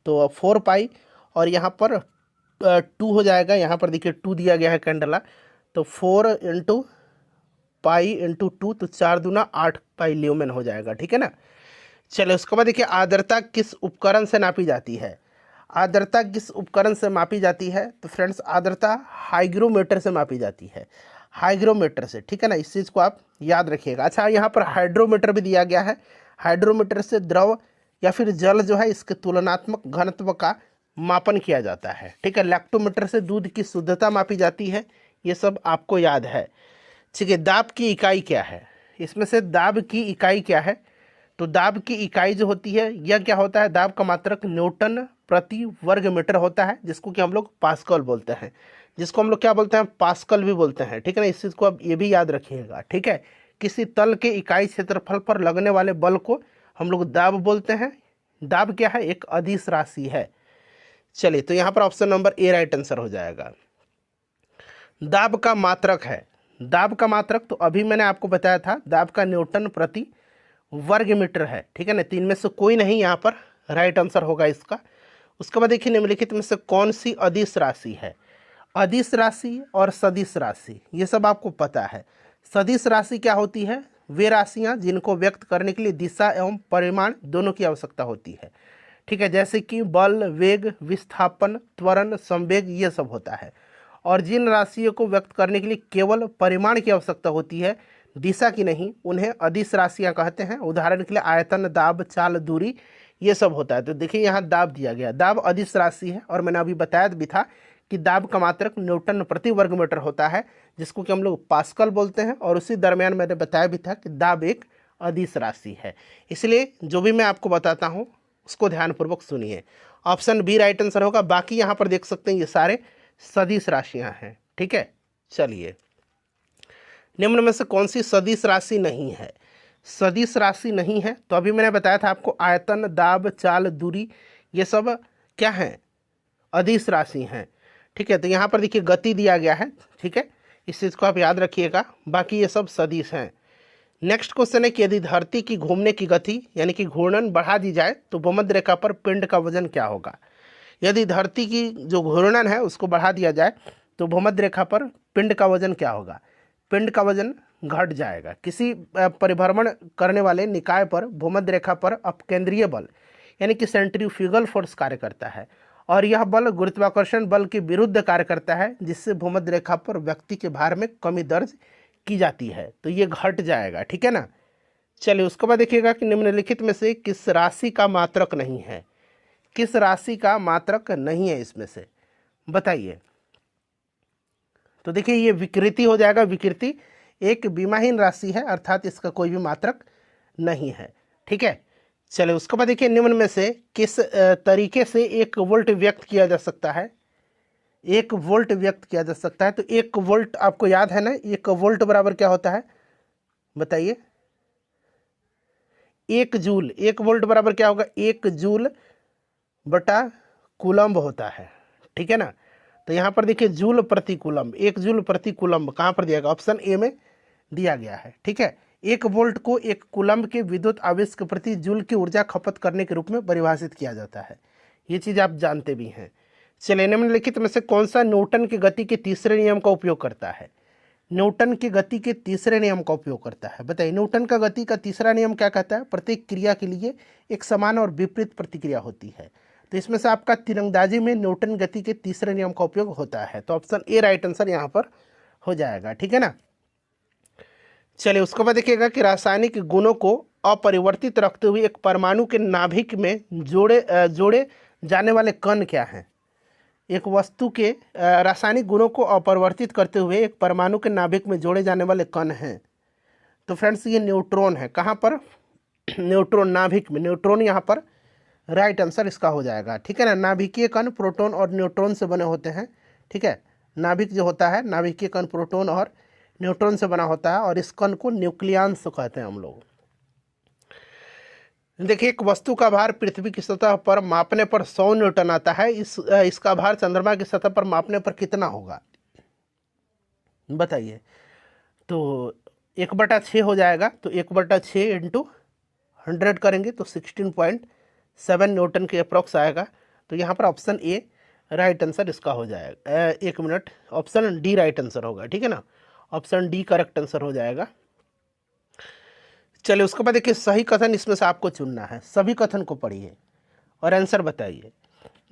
तो 4 पाई, और यहाँ पर 2 हो जाएगा। यहाँ पर देखिए 2 दिया गया है कैंडला, तो 4 × पाई × 2, तो 4 दूना 8 पाई ल्यूमेन हो जाएगा। ठीक है ना, चलिए उसके बाद देखिए आर्द्रता किस उपकरण से नापी जाती है। आर्द्रता किस उपकरण से मापी जाती है, तो फ्रेंड्स आर्द्रता हाइग्रोमीटर से मापी जाती है, हाइग्रोमीटर से। ठीक है ना, इस चीज़ को आप याद रखिएगा। अच्छा यहाँ पर हाइड्रोमीटर भी दिया गया है। हाइड्रोमीटर से द्रव या फिर जल जो है इसके तुलनात्मक घनत्व का मापन किया जाता है। ठीक है, लैक्टोमीटर से दूध की शुद्धता मापी जाती है, ये सब आपको याद है। ठीक है, दाब की इकाई क्या है, इसमें से दाब की इकाई क्या है। तो दाब की इकाई जो होती है यह क्या होता है, दाब का मात्रक न्यूटन प्रति वर्ग मीटर होता है, जिसको कि हम लोग पास्कल बोलते हैं, जिसको हम लोग क्या बोलते हैं, पास्कल भी बोलते हैं। ठीक है ना, इस चीज़ को आप ये भी याद रखिएगा। ठीक है, किसी तल के इकाई क्षेत्रफल पर लगने वाले बल को हम लोग दाब बोलते हैं। दाब क्या है, एक अदिश राशि है। चलिए तो यहाँ पर option number A right answer हो जाएगा। दाब का मात्रक है, दाब का मात्रक तो अभी मैंने आपको बताया था, दाब का न्यूटन प्रति वर्ग मीटर है। ठीक है ना, तीन में से कोई नहीं यहाँ पर राइट आंसर होगा इसका। उसके बाद देखिए निम्नलिखित में से कौन सी अदिश राशि है। अदिश राशि और सदिश राशि ये सब आपको पता है। सदिश राशि क्या होती है, वे राशियाँ जिनको व्यक्त करने के लिए दिशा एवं परिमाण दोनों की आवश्यकता होती है। ठीक है, जैसे कि बल, वेग, विस्थापन, त्वरण, संवेग, ये सब होता है। और जिन राशियों को व्यक्त करने के लिए केवल परिमाण की आवश्यकता होती है, दिशा की नहीं, उन्हें अदिश राशियाँ कहते हैं। उदाहरण के लिए आयतन, दाब, चाल, दूरी, ये सब होता है। तो देखिए यहाँ दाब दिया गया, दाब अदिश राशि है। और मैंने अभी बताया भी था कि दाब का मात्रक न्यूटन प्रति वर्ग मीटर होता है, जिसको कि हम लोग पास्कल बोलते हैं। और उसी दरमियान मैंने बताया भी था कि दाब एक अदिश राशि है। इसलिए जो भी मैं आपको बताता हूँ उसको ध्यानपूर्वक सुनिए। ऑप्शन बी राइट आंसर होगा। बाकी यहाँ पर देख सकते हैं ये सारे सदिश राशियाँ हैं। ठीक है, चलिए निम्न में से कौन सी सदिश राशि नहीं है। सदिश राशि नहीं है तो अभी मैंने बताया था आपको, आयतन, दाब, चाल, दूरी, ये सब क्या हैं, अदिश राशि हैं। ठीक है, तो यहाँ पर देखिए गति दिया गया है। ठीक है, इस चीज़ को आप याद रखिएगा। बाकी ये सब सदिश हैं। नेक्स्ट क्वेश्चन है कि यदि धरती की घूमने की गति यानी कि घूर्णन बढ़ा दी जाए तो भूमध्य रेखा पर पिंड का वजन क्या होगा। यदि धरती की जो घूर्णन है उसको बढ़ा दिया जाए तो भूमध्य रेखा पर पिंड का वजन क्या होगा। पिंड का वजन घट जाएगा। किसी परिभ्रमण करने वाले निकाय पर भूमध्य रेखा पर अपकेंद्रीय बल यानी कि सेंट्रीफ्यूगल फोर्स कार्य करता है और यह बल गुरुत्वाकर्षण बल के विरुद्ध कार्य करता है, जिससे भूमध्य रेखा पर व्यक्ति के भार में कमी दर्ज की जाती है, तो ये घट जाएगा। ठीक है ना। चलिए उसके बाद देखिएगा कि निम्नलिखित में से किस राशि का मात्रक नहीं है। किस राशि का मात्रक नहीं है इसमें से बताइए। तो देखिए ये विकृति हो जाएगा। विकृति एक बीमाहीन राशि है, अर्थात इसका कोई भी मात्रक नहीं है। ठीक है। चलिए उसके बाद देखिए निम्न में से किस तरीके से 1 वोल्ट व्यक्त किया जा सकता है। 1 वोल्ट व्यक्त किया जा सकता है। तो 1 वोल्ट आपको याद है ना, 1 वोल्ट बराबर क्या होता है बताइए। 1 जूल, 1 वोल्ट बराबर क्या होगा, 1 जूल बटा कूलम्ब होता है। ठीक है ना। तो यहाँ पर देखिए जूल प्रति कूलम्ब, 1 जूल प्रति कूलम्ब कहाँ पर दिया गया, ऑप्शन ए में दिया गया है। ठीक है। 1 वोल्ट को 1 कूलम्ब के विद्युत आवेश के प्रति जूल की ऊर्जा खपत करने के रूप में परिभाषित किया जाता है। ये चीज़ आप जानते भी हैं। चलिए निम्नलिखित में से कौन सा न्यूटन की गति के तीसरे नियम का उपयोग करता है। न्यूटन की गति के तीसरे नियम का उपयोग करता है। बताइए न्यूटन का गति का तीसरा नियम क्या कहता है। प्रत्येक क्रिया के लिए एक समान और विपरीत प्रतिक्रिया होती है। तो इसमें से आपका तीरंदाजी में न्यूटन गति के तीसरे नियम का उपयोग होता है। तो ऑप्शन ए राइट आंसर यहाँ पर हो जाएगा। ठीक है ना। चलिए उसके बाद देखिएगा कि रासायनिक गुणों को अपरिवर्तित रखते हुए एक परमाणु के नाभिक में जोड़े जाने वाले कण क्या हैं। एक वस्तु के रासायनिक गुणों को अपरिवर्तित करते हुए एक परमाणु के नाभिक में जोड़े जाने वाले कण हैं। तो फ्रेंड्स ये न्यूट्रॉन है। कहाँ पर, न्यूट्रॉन नाभिक में। न्यूट्रॉन यहाँ पर राइट आंसर इसका हो जाएगा। ठीक है ना। नाभिकीय कण प्रोटॉन और न्यूट्रॉन से बने होते हैं। ठीक है। नाभिक जो होता है, नाभिकीय कण प्रोटॉन और न्यूट्रॉन से बना होता है और इस कण को न्यूक्लियस कहते हैं हम लोग। देखिए एक वस्तु का भार पृथ्वी की सतह पर मापने पर 100 न्यूटन आता है। इसका भार चंद्रमा की सतह पर मापने पर कितना होगा बताइए। तो 1/6 हो जाएगा। तो 1/6 इंटू 100 करेंगे तो 16.7 न्यूटन के अप्रॉक्स आएगा। तो यहाँ पर ऑप्शन ए राइट आंसर इसका हो जाएगा। 1 minute, option D right answer होगा। ठीक है ना। ऑप्शन डी करेक्ट आंसर हो जाएगा। चलिए उसके बाद देखिए सही कथन इसमें से आपको चुनना है। सभी कथन को पढ़िए और आंसर बताइए।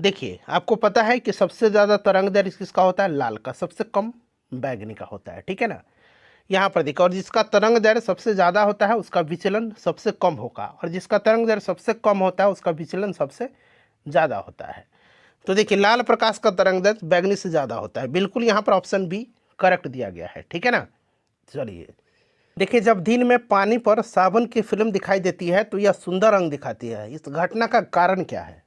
देखिए आपको पता है कि सबसे ज़्यादा तरंग दैर्घ्य किसका होता है, लाल का, सबसे कम बैंगनी का होता है। ठीक है ना। यहाँ पर देखिए, और जिसका तरंग दैर्घ्य सबसे ज़्यादा होता है उसका विचलन सबसे कम होगा, और जिसका तरंग दैर्घ्य सबसे कम होता है उसका विचलन सबसे ज़्यादा होता है। तो देखिए लाल प्रकाश का तरंग दैर्घ्य बैंगनी से ज़्यादा होता है। बिल्कुल यहाँ पर ऑप्शन बी करेक्ट दिया गया है। ठीक है ना। चलिए देखिए जब दिन में पानी पर साबुन की फिल्म दिखाई देती है तो यह सुंदर रंग दिखाती है। इस घटना का कारण क्या है।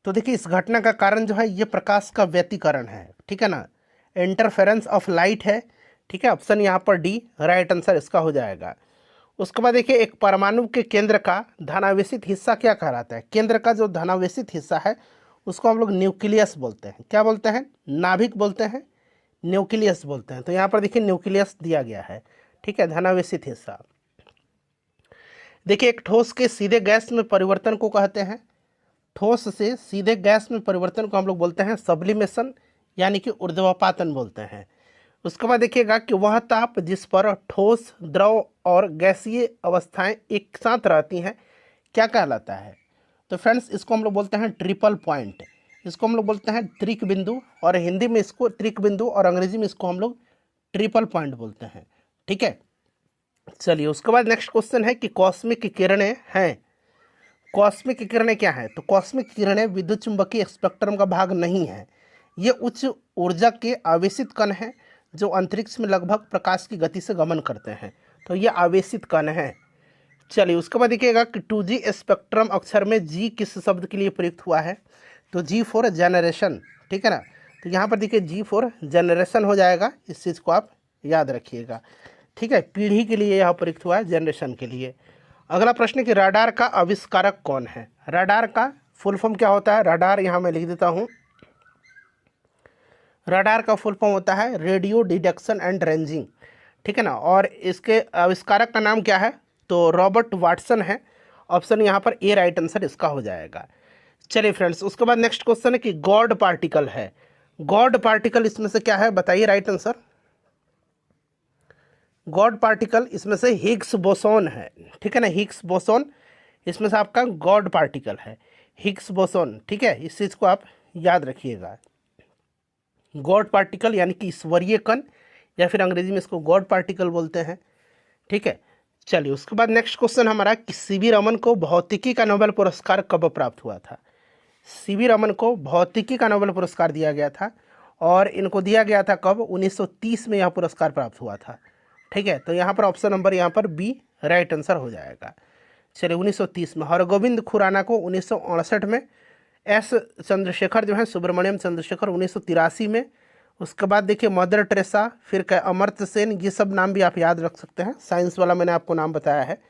तो देखिए इस घटना का कारण जो है ये प्रकाश का व्यतिकरण है। ठीक है ना। इंटरफेरेंस ऑफ लाइट है। ठीक है। ऑप्शन यहाँ पर डी राइट आंसर इसका हो जाएगा। उसके बाद देखिए एक परमाणु के केंद्र का धनावेशित हिस्सा क्या कहलाता है। केंद्र का जो धनावेशित हिस्सा है उसको हम लोग न्यूक्लियस बोलते हैं। क्या बोलते हैं, नाभिक बोलते हैं, न्यूक्लियस बोलते हैं। तो यहाँ पर देखिए न्यूक्लियस दिया गया है। ठीक है। धनावेशित हिस्सा। देखिए एक ठोस के सीधे गैस में परिवर्तन को कहते हैं, ठोस से सीधे गैस में परिवर्तन को हम लोग बोलते हैं सब्लिमेशन यानी कि ऊर्ध्वपातन बोलते हैं। उसके बाद देखिएगा कि वह ताप जिस पर ठोस, द्रव और गैसीय अवस्थाएं एक साथ रहती हैं क्या कहलाता है। तो फ्रेंड्स इसको हम लोग बोलते हैं ट्रिपल पॉइंट। इसको हम लोग बोलते हैं त्रिक बिंदु, और हिंदी में इसको त्रिक बिंदु और अंग्रेजी में इसको हम लोग ट्रिपल पॉइंट बोलते हैं। ठीक है। चलिए उसके बाद नेक्स्ट क्वेश्चन है कि कॉस्मिक किरणें हैं। कॉस्मिक किरणें क्या हैं। तो कॉस्मिक किरणें विद्युत चुंबकीय स्पेक्ट्रम का भाग नहीं है। ये उच्च ऊर्जा के आवेशित कण हैं जो अंतरिक्ष में लगभग प्रकाश की गति से गमन करते हैं। तो ये आवेशित कण हैं। चलिए उसके बाद देखिएगा कि 2G स्पेक्ट्रम अक्षर में जी किस शब्द के लिए प्रयुक्त हुआ है। तो जी फॉर जनरेशन। ठीक है ना। तो यहाँ पर देखिए जी फॉर जनरेशन हो जाएगा। इस चीज़ को आप याद रखिएगा। ठीक है। पीढ़ी के लिए यह प्रयुक्त हुआ है, जनरेशन के लिए। अगला प्रश्न कि रडार का आविष्कारक कौन है। रडार का फुल फॉर्म क्या होता है। रडार यहाँ मैं लिख देता हूँ। रडार का फुल फॉर्म होता है रेडियो डिटेक्शन एंड रेंजिंग। ठीक है ना। और इसके आविष्कारक का नाम क्या है, तो रॉबर्ट वाटसन है। ऑप्शन यहाँ पर ए राइट आंसर इसका हो जाएगा। चलिए फ्रेंड्स, उसके बाद नेक्स्ट क्वेश्चन है कि गॉड पार्टिकल है। गॉड पार्टिकल इसमें से क्या है, बताइए राइट आंसर। गॉड पार्टिकल इसमें से हिग्स बोसोन है, ठीक है ना। हिग्स बोसोन इसमें से आपका गॉड पार्टिकल है, हिग्स बोसोन, ठीक है। इस चीज़ को आप याद रखिएगा। गॉड पार्टिकल यानी कि ईश्वरीय कण, या फिर अंग्रेजी में इसको गॉड पार्टिकल बोलते हैं, ठीक है। चलिए, उसके बाद नेक्स्ट क्वेश्चन हमारा कि सीवी रमन को भौतिकी का नोबेल पुरस्कार कब प्राप्त हुआ था। सीवी रमन को भौतिकी का नोबेल पुरस्कार दिया गया था, और इनको दिया गया था कब, 1930 में यह पुरस्कार प्राप्त हुआ था, ठीक है। तो यहाँ पर ऑप्शन नंबर यहाँ पर बी राइट आंसर हो जाएगा। चलिए, 1930 में। हरगोविंद खुराना को 1968 में, एस चंद्रशेखर जो है सुब्रमण्यम चंद्रशेखर 1983 में। उसके बाद देखिए मदर टेरेसा, फिर अमर्त्य सेन, ये सब नाम भी आप याद रख सकते हैं, साइंस वाला मैंने आपको नाम बताया है।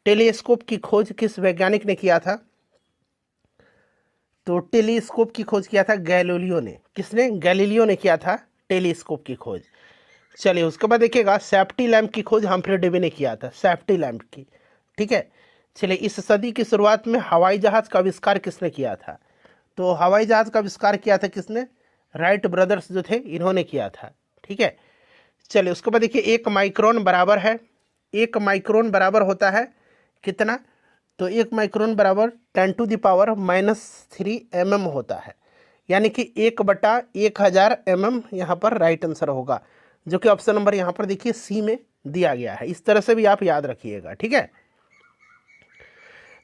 टेलीस्कोप की खोज किस वैज्ञानिक ने किया था, तो टेलीस्कोप की खोज किया था गैलीलियो ने। किसने, गैलीलियो ने किया था टेलीस्कोप की खोज। चलिए, उसके बाद देखिएगा सेफ्टी लैंप की खोज हम्फ्री डेवी ने किया था, सेफ्टी लैंप की, ठीक है। चलिए, इस सदी की शुरुआत में हवाई जहाज़ का आविष्कार किसने किया था, तो हवाई जहाज़ का आविष्कार किया था किसने, राइट ब्रदर्स जो थे इन्होंने किया था, ठीक है। चलिए, उसके बाद देखिए 1 माइक्रोन बराबर है, 1 माइक्रोन बराबर होता है कितना, तो 1 माइक्रोन बराबर 10⁻³ mm होता है, यानी कि 1/1000 mm यहाँ पर राइट आंसर होगा, जो कि ऑप्शन नंबर यहाँ पर देखिए सी में दिया गया है। इस तरह से भी आप याद रखिएगा, ठीक है।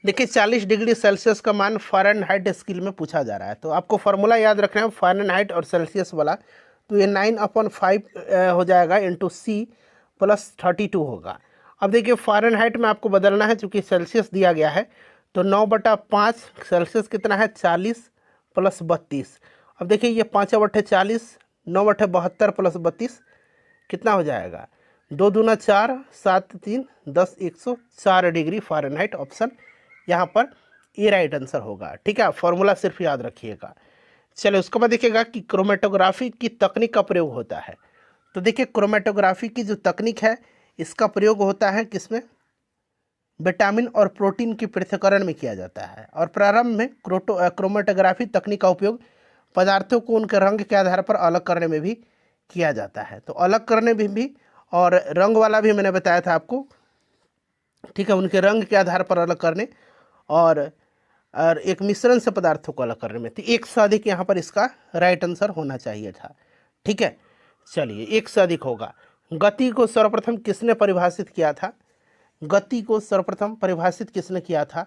देखिए 40 डिग्री सेल्सियस का मान फ़ारेनहाइट स्केल में पूछा जा रहा है, तो आपको फार्मूला याद रखना है फ़ारेनहाइट और सेल्सियस वाला। तो ये 9/5 हो जाएगा इंटू C + 32 होगा। अब देखिए फ़ारेनहाइट में आपको बदलना है, चूँकि सेल्सियस दिया गया है, तो 9/5 सेल्सियस कितना है, 40 + 32। अब देखिए ये 5/40, 9/72 + 32 कितना हो जाएगा, 2 दूना 4, 7 3 10, 104 डिग्री फ़ारेनहाइट। ऑप्शन यहाँ पर ए राइट आंसर होगा, ठीक है। फॉर्मूला सिर्फ याद रखिएगा। चलिए, उसके बाद देखिएगा कि क्रोमेटोग्राफी की तकनीक का प्रयोग होता है। तो देखिए क्रोमेटोग्राफी की जो तकनीक है इसका प्रयोग होता है किसमें, विटामिन और प्रोटीन की पृथक्करण में किया जाता है। और प्रारंभ में क्रोमेटोग्राफी तकनीक का उपयोग पदार्थों को उनके रंग के आधार पर अलग करने में भी किया जाता है। तो अलग करने में भी और रंग वाला भी मैंने बताया था आपको, ठीक है, उनके रंग के आधार पर अलग करने और एक मिश्रण से पदार्थों को अलग करने में। तो 1 से अधिक यहाँ पर इसका राइट आंसर होना चाहिए था, ठीक है। चलिए, 1 से अधिक होगा। गति को सर्वप्रथम किसने परिभाषित किया था, गति को सर्वप्रथम परिभाषित किसने किया था,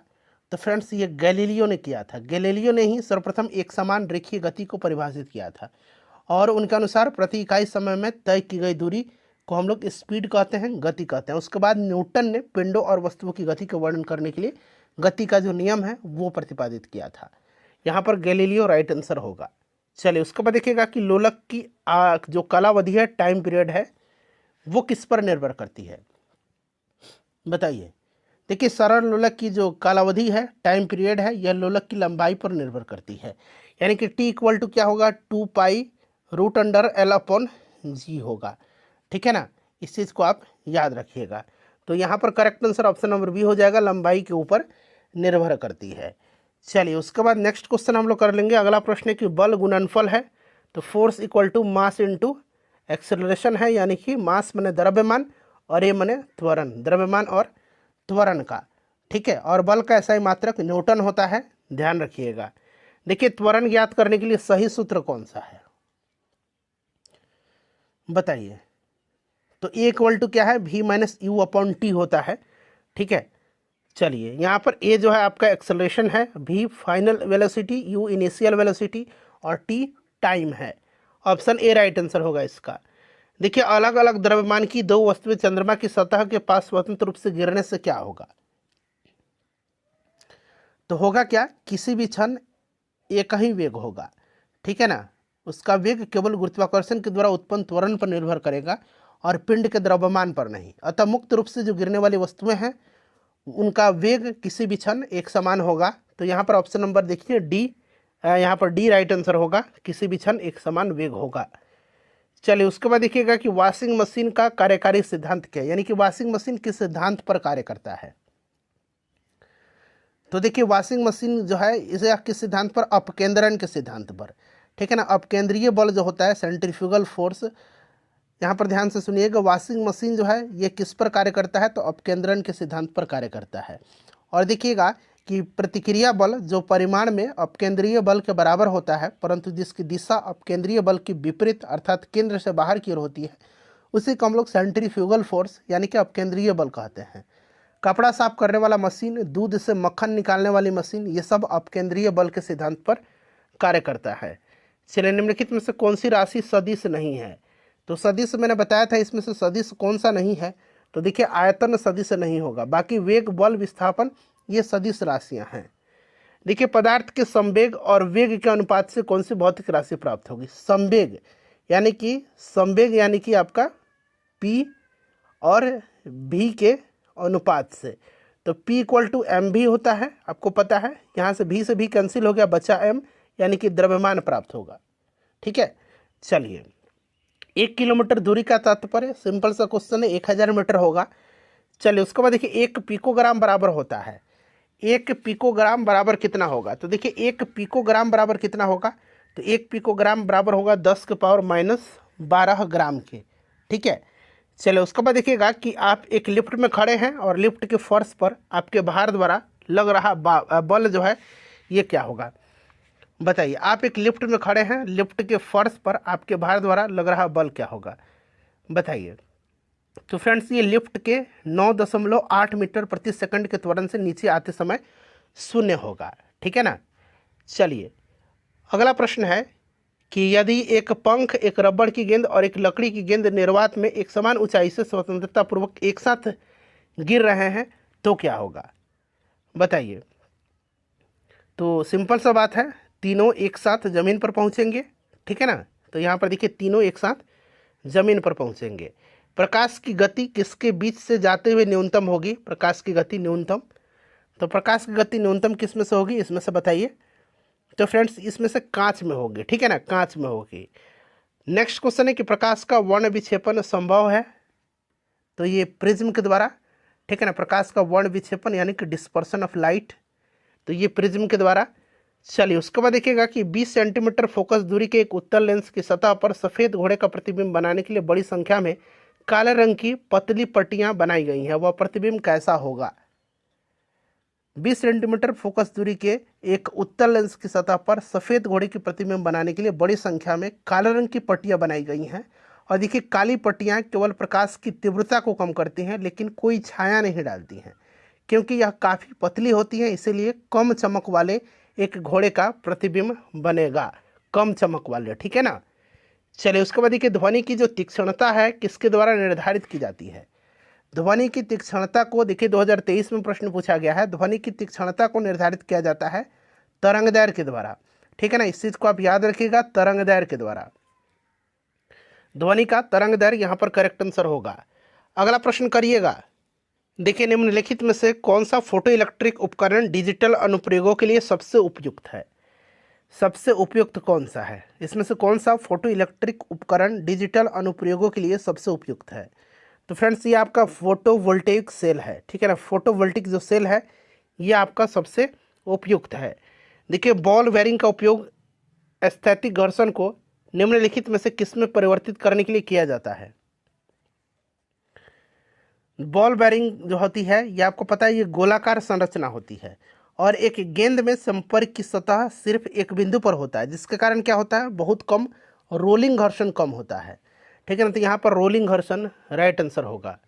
तो फ्रेंड्स ये गैलीलियो ने किया था। गैलीलियो ने ही सर्वप्रथम एक समान रेखीय गति को परिभाषित किया था, और उनके अनुसार प्रति इकाई समय में तय की गई दूरी को हम लोग स्पीड कहते हैं, गति कहते हैं। उसके बाद न्यूटन ने पिंडों और वस्तुओं की गति का वर्णन करने के लिए गति का जो नियम है वो प्रतिपादित किया था। यहाँ पर गैलीलियो राइट आंसर होगा। चलिए, उसके बाद देखिएगा कि लोलक की जो कालावधि है, टाइम पीरियड है, वो किस पर निर्भर करती है, बताइए। देखिए सरल लोलक की जो कालावधि है, टाइम पीरियड है, यह लोलक की लंबाई पर निर्भर करती है, यानी कि T = क्या होगा, 2π√L/g होगा, ठीक है ना। इस चीज़ को आप याद रखिएगा। तो यहाँ पर correct answer option number B हो जाएगा, लंबाई के ऊपर निर्भर करती है। चलिए, उसके बाद नेक्स्ट क्वेश्चन हम लोग कर लेंगे। अगला प्रश्न है कि बल गुणनफल है, तो फोर्स = मास इंटू एक्सेलरेशन है, यानी कि मास माने द्रव्यमान और ए माने त्वरण, द्रव्यमान और त्वरण का, ठीक है। और बल का SI मात्रक न्यूटन होता है, ध्यान रखिएगा। देखिए त्वरण ज्ञात करने के लिए सही सूत्र कौन सा है, बताइए। तो ए = क्या है, V - U/T होता है, ठीक है। चलिए, यहाँ पर ए जो है आपका एक्सेलरेशन है, V final velocity, U initial velocity और T टाइम है। ऑप्शन ए राइट आंसर होगा इसका। देखिए अलग अलग द्रव्यमान की 2 वस्तुएं चंद्रमा की सतह के पास स्वतंत्र रूप से गिरने से क्या होगा, तो होगा क्या, किसी भी क्षण एक ही वेग होगा, ठीक है ना। उसका वेग केवल गुरुत्वाकर्षण के द्वारा उत्पन्न त्वरण पर निर्भर करेगा और पिंड के द्रव्यमान पर नहीं। अतः मुक्त रूप से जो गिरने वाली वस्तुएं हैं उनका वेग किसी भी क्षण एक समान होगा। तो यहाँ पर ऑप्शन नंबर देखिए डी, यहाँ पर डी राइट आंसर होगा, किसी भी क्षण एक समान वेग होगा। चलिए उसके बाद देखिएगा कि वॉशिंग मशीन का कार्यकारी सिद्धांत क्या है, यानी कि वॉशिंग मशीन किस सिद्धांत पर कार्य करता है। तो देखिए वॉशिंग मशीन जो है इसे किस सिद्धांत पर, अपकेंद्रण के सिद्धांत पर, ठीक है ना। अपकेंद्रीय बल जो होता है, सेंट्रीफ्यूगल फोर्स, यहाँ पर ध्यान से सुनिएगा, वॉशिंग मशीन जो है ये किस पर कार्य करता है, तो अपकेंद्रण के सिद्धांत पर कार्य करता है। और देखिएगा कि प्रतिक्रिया बल जो परिमाण में अपकेंद्रीय बल के बराबर होता है, परंतु जिसकी दिशा अपकेंद्रीय बल की विपरीत अर्थात केंद्र से बाहर की ओर होती है, उसी को हम लोग सेंट्रीफ्यूगल फोर्स यानी कि अपकेंद्रीय बल कहते हैं। कपड़ा साफ करने वाला मशीन, दूध से मक्खन निकालने वाली मशीन, ये सब अपकेंद्रीय बल के सिद्धांत पर कार्य करता है। चलिए निम्नलिखित में से कौन सी राशि सदिश नहीं है। तो सदिश मैंने बताया था, इसमें से सदिश कौन सा नहीं है, तो देखिए आयतन सदिश नहीं होगा, बाकी वेग बल विस्थापन ये सदिश राशियां हैं। देखिए पदार्थ के संवेग और वेग के अनुपात से कौन सी भौतिक राशि प्राप्त होगी। संवेग यानी कि आपका P और V के अनुपात से, तो P = mv होता है, आपको पता है। यहाँ से V कैंसिल हो गया, बचा m, यानी कि द्रव्यमान प्राप्त होगा। ठीक है, चलिए 1 किलोमीटर दूरी का तात्पर्य, सिंपल सा क्वेश्चन है, 1000 मीटर होगा। चलिए उसके बाद देखिए 1 पिकोग्राम बराबर होता है। 1 पिकोग्राम बराबर कितना होगा, तो देखिए 1 पिकोग्राम बराबर कितना होगा, तो 1 पिकोग्राम बराबर होगा 10⁻12 ग्राम के। ठीक है, चलिए उसके बाद देखिएगा कि आप एक लिफ्ट में खड़े हैं और लिफ्ट के फर्श पर आपके भार द्वारा लग रहा बल जो है ये क्या होगा, बताइए। आप एक लिफ्ट में खड़े हैं, लिफ्ट के फर्श पर आपके भार द्वारा लग रहा बल क्या होगा, बताइए। तो फ्रेंड्स ये लिफ्ट के 9.8 मीटर प्रति सेकंड के त्वरण से नीचे आते समय 0 होगा। ठीक है ना। चलिए अगला प्रश्न है कि यदि एक पंख, एक रबड़ की गेंद और एक लकड़ी की गेंद निर्वात में एक समान ऊंचाई से स्वतंत्रता पूर्वक एक साथ गिर रहे हैं तो क्या होगा, बताइए। तो सिंपल सा बात है, तीनों एक साथ ज़मीन पर पहुंचेंगे। ठीक है ना, तो यहाँ पर देखिए तीनों एक साथ ज़मीन पर पहुंचेंगे। प्रकाश की गति किसके बीच से जाते हुए न्यूनतम होगी, प्रकाश की गति न्यूनतम, तो प्रकाश की गति न्यूनतम किस में से होगी, इसमें से बताइए। तो फ्रेंड्स इसमें से कांच में होगी। ठीक है ना, कांच में होगी। नेक्स्ट क्वेश्चन है कि प्रकाश का वर्ण विक्षेपण संभव है, तो ये प्रिज्म के द्वारा। ठीक है ना, प्रकाश का वर्ण विक्षेपण यानी कि डिस्पर्सन ऑफ लाइट, तो ये प्रिज्म के द्वारा। चलिए उसके बाद देखिएगा कि 20 सेंटीमीटर फोकस दूरी के एक उत्तल लेंस की सतह पर सफ़ेद घोड़े का प्रतिबिंब बनाने के लिए बड़ी संख्या में काले रंग की पतली पट्टियां बनाई गई हैं, वह प्रतिबिंब कैसा होगा। 20 सेंटीमीटर फोकस दूरी के एक उत्तल लेंस की सतह पर सफ़ेद घोड़े की प्रतिबिंब बनाने के लिए बड़ी संख्या में काले रंग की पट्टियां बनाई गई हैं। और देखिए काली पट्टियां केवल प्रकाश की तीव्रता को कम करती हैं, लेकिन कोई छाया नहीं डालती हैं, क्योंकि यह काफ़ी पतली होती हैं, इसीलिए कम चमक वाले एक घोड़े का प्रतिबिंब बनेगा, कम चमक वाले। ठीक है ना। चलिए उसके बाद देखिए ध्वनि की जो तीक्ष्णता है किसके द्वारा निर्धारित की जाती है। ध्वनि की तीक्ष्णता को देखिए 2023 में प्रश्न पूछा गया है, ध्वनि की तीक्ष्णता को निर्धारित किया जाता है तरंगदैर्घ्य के द्वारा। ठीक है ना, इस चीज़ को आप याद रखिएगा, तरंगदैर्घ्य के द्वारा। ध्वनि का तरंगदैर्घ्य यहाँ पर करेक्ट आंसर होगा। अगला प्रश्न करिएगा, देखिए निम्नलिखित में से कौन सा फोटो इलेक्ट्रिक उपकरण डिजिटल अनुप्रयोगों के लिए सबसे उपयुक्त है, सबसे उपयुक्त कौन सा है, इसमें से कौन सा फोटो इलेक्ट्रिक उपकरण डिजिटल अनुप्रयोगों के लिए सबसे उपयुक्त है। तो फ्रेंड्स ये आपका फोटोवोल्टेइक सेल है। ठीक है ना, फोटोवोल्टिक जो सेल है ये आपका सबसे उपयुक्त है। देखिए बॉल बेयरिंग का उपयोग स्थैतिक घर्षण को निम्नलिखित में से किस में परिवर्तित करने के लिए किया जाता है। बॉल बेयरिंग जो होती है ये आपको पता है ये गोलाकार संरचना होती है और एक गेंद में संपर्क की सतह सिर्फ एक बिंदु पर होता है, जिसके कारण क्या होता है, बहुत कम रोलिंग घर्षण कम होता है। ठीक है ना, तो यहाँ पर रोलिंग घर्षण राइट आंसर होगा।